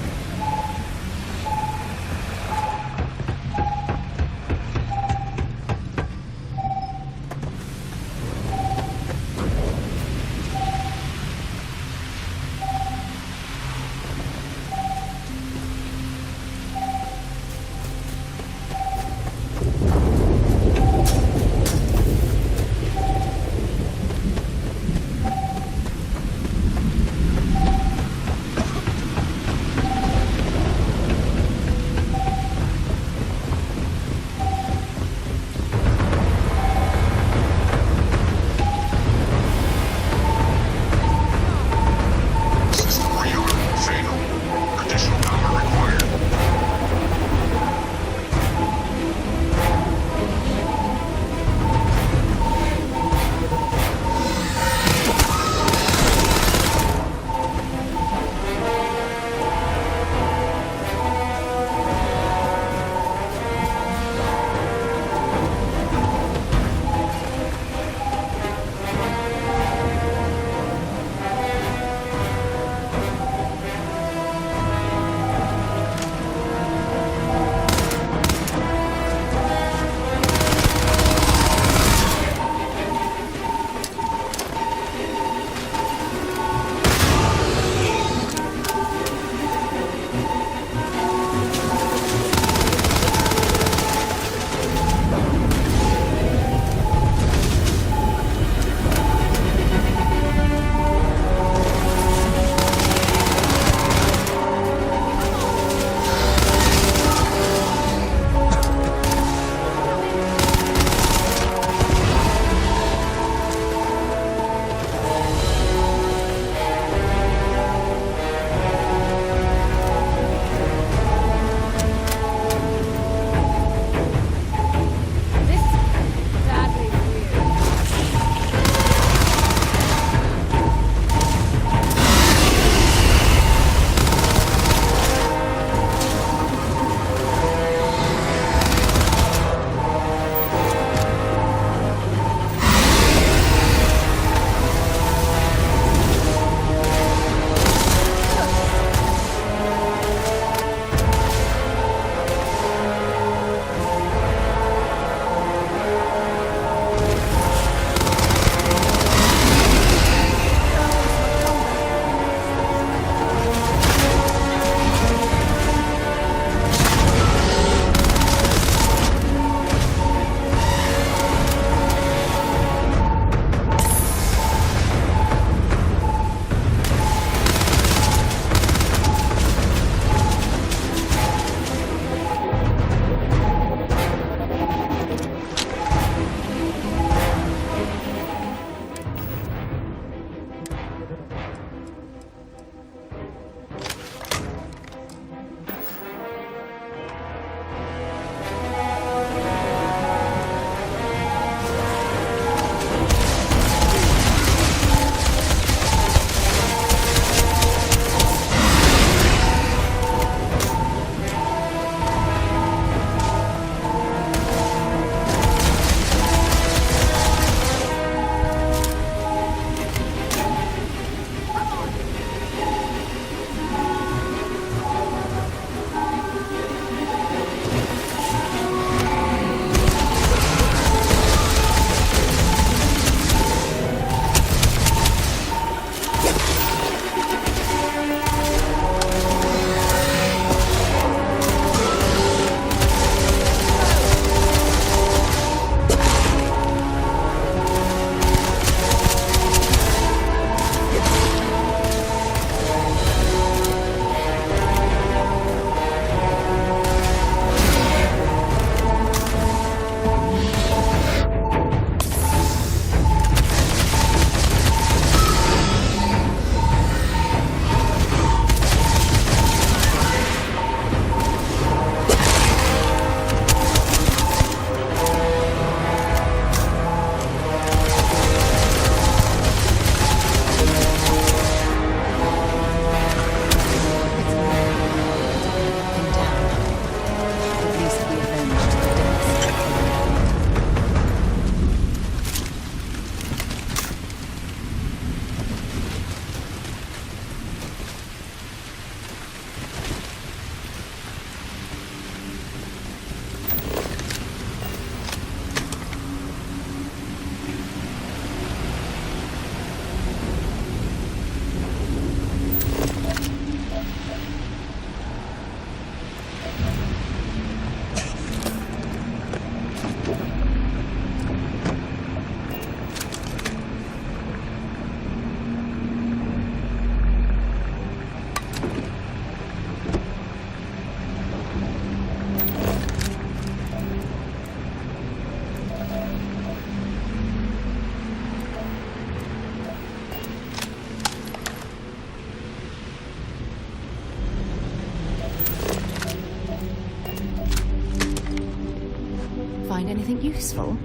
useful.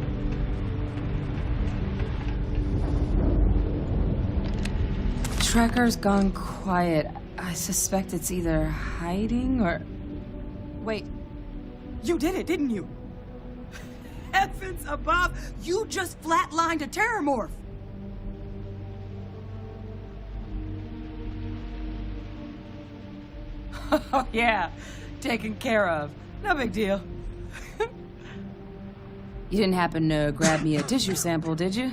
Tracker's gone quiet. I suspect it's either hiding or...
Wait. You did it, didn't you? Heavens above! You just flatlined a terramorph!
Oh, yeah. Taken care of. No big deal. You didn't happen to grab me a tissue sample, did you?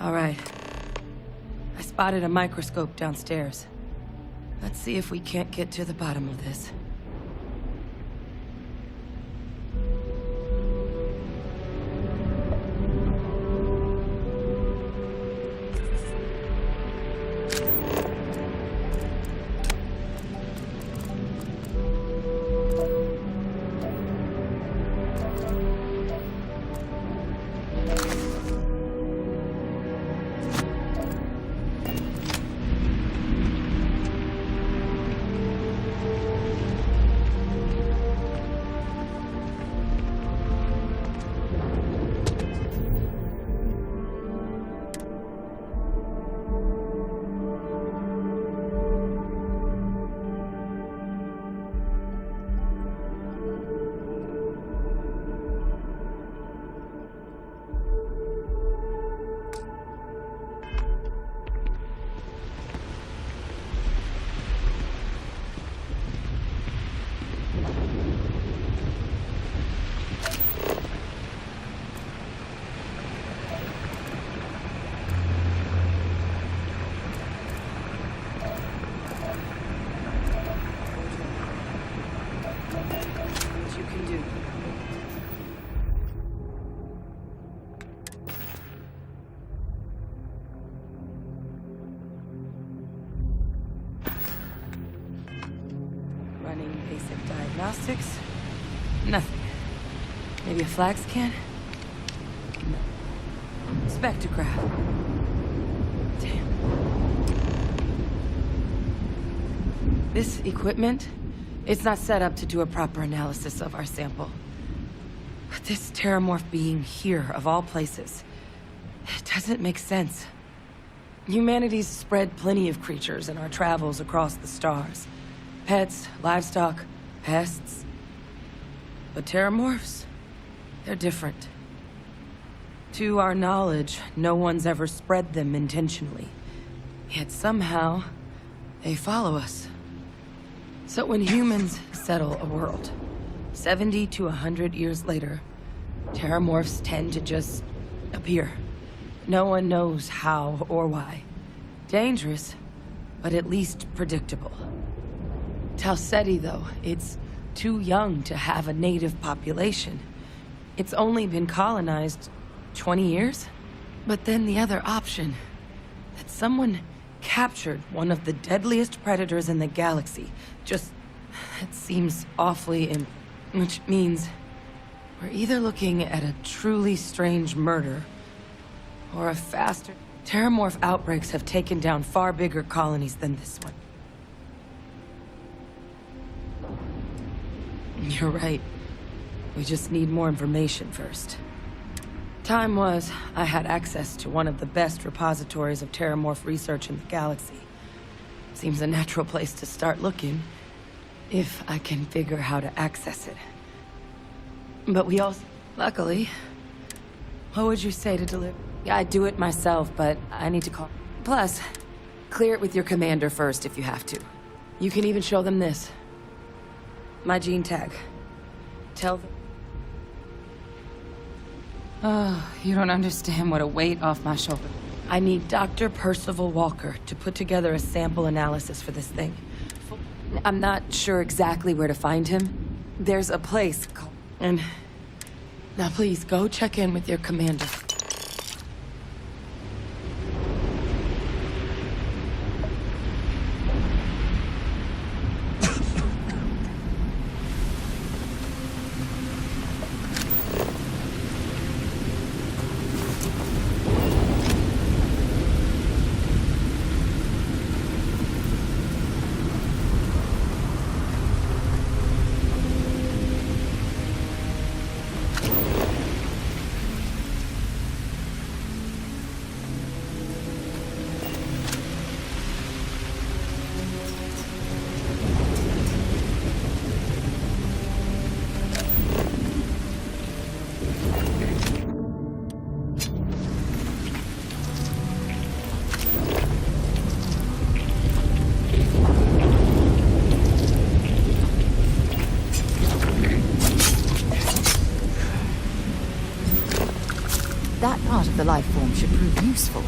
All right. I spotted a microscope downstairs. Let's see if we can't get to the bottom of this. Basic diagnostics. Nothing. Maybe a flag scan? No. Spectrograph. Damn. This equipment, it's not set up to do a proper analysis of our sample. But this terramorph being here, of all places, it doesn't make sense. Humanity's spread plenty of creatures in our travels across the stars. Pets, livestock, pests. But terramorphs, they're different. To our knowledge, no one's ever spread them intentionally. Yet somehow, they follow us. So when humans settle a world, 70 to 100 years later, terramorphs tend to just appear. No one knows how or why. Dangerous, but at least predictable. Talseti, though, it's too young to have a native population. It's only been colonized 20 years? But then the other option, that someone captured one of the deadliest predators in the galaxy, it seems awfully which means we're either looking at a truly strange murder, or a faster... Terramorph outbreaks have taken down far bigger colonies than this one. You're right. We just need more information first. Time was, I had access to one of the best repositories of terramorph research in the galaxy. Seems a natural place to start looking, if I can figure how to access it. But we also... Luckily... What would you say to deliver? I'd do it myself, but I need to call... Plus, clear it with your commander first if you have to. You can even show them this. My gene tag. Tell them... Oh, you don't understand what a weight off my shoulder. I need Dr. Percival Walker to put together a sample analysis for this thing. I'm not sure exactly where to find him. There's a place called... And... Now please, go check in with your commander.
That part of the life form should prove useful.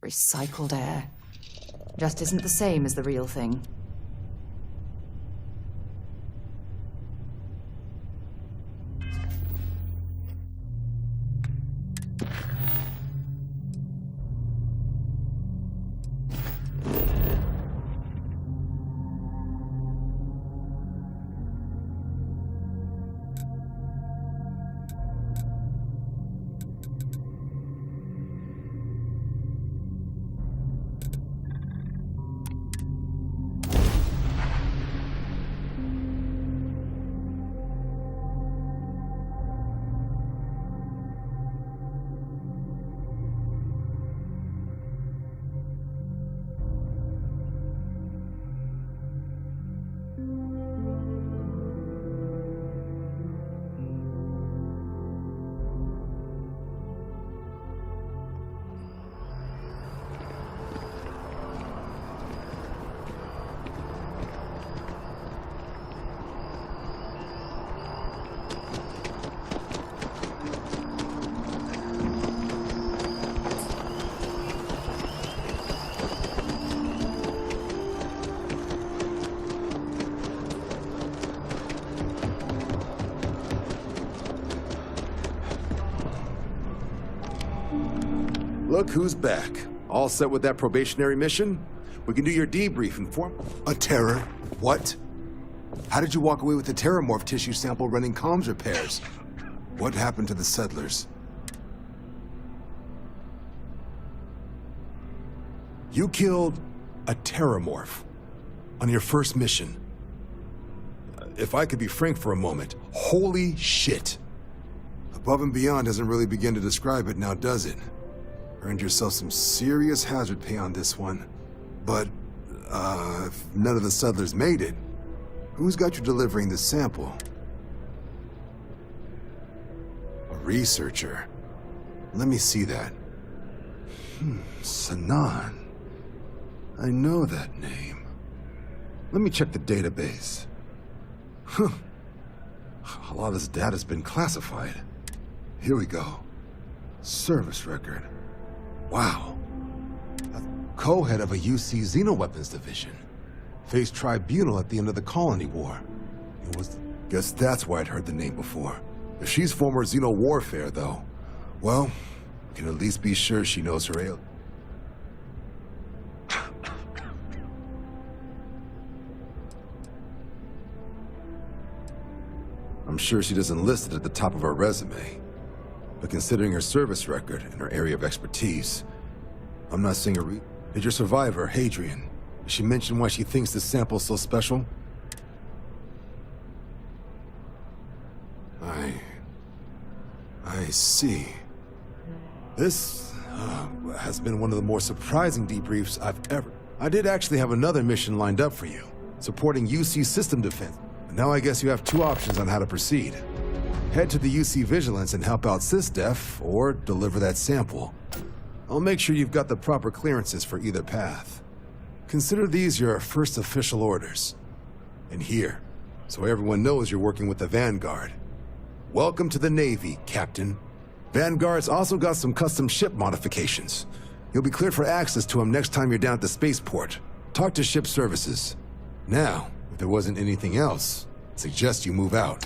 Recycled air. Just isn't the same as the real thing.
Look who's back. All set with that probationary mission? We can do your debrief and form...
A terror? What? How did you walk away with the terramorph tissue sample running comms repairs? What happened to the settlers?
You killed a terramorph on your first mission. If I could be frank for a moment, holy shit.
Above and beyond doesn't really begin to describe it now, does it? Earned yourself some serious hazard pay on this one. But, if none of the settlers made it, who's got you delivering this sample? A researcher. Let me see that. Sanan. I know that name. Let me check the database. Huh. A lot of this data's been classified. Here we go. Service record. Wow. A co-head of a UC Xenoweapons division. Faced tribunal at the end of the Colony War. It was... Guess that's why I'd heard the name before. If she's former Xeno warfare, though, well, we can at least be sure she knows her ale. I'm sure she doesn't list it at the top of her resume. But considering her service record and her area of expertise, I'm not saying Did your survivor, Hadrian, did she mention why she thinks this sample's so special? I see. This has been one of the more surprising debriefs I've ever... I did actually have another mission lined up for you, supporting UC system defense. Now I guess you have two options on how to proceed. Head to the UC Vigilance and help out SysDef, or deliver that sample. I'll make sure you've got the proper clearances for either path. Consider these your first official orders. And here, so everyone knows you're working with the Vanguard. Welcome to the Navy, Captain. Vanguard's also got some custom ship modifications. You'll be cleared for access to them next time you're down at the spaceport. Talk to ship services. Now, if there wasn't anything else, suggest you move out.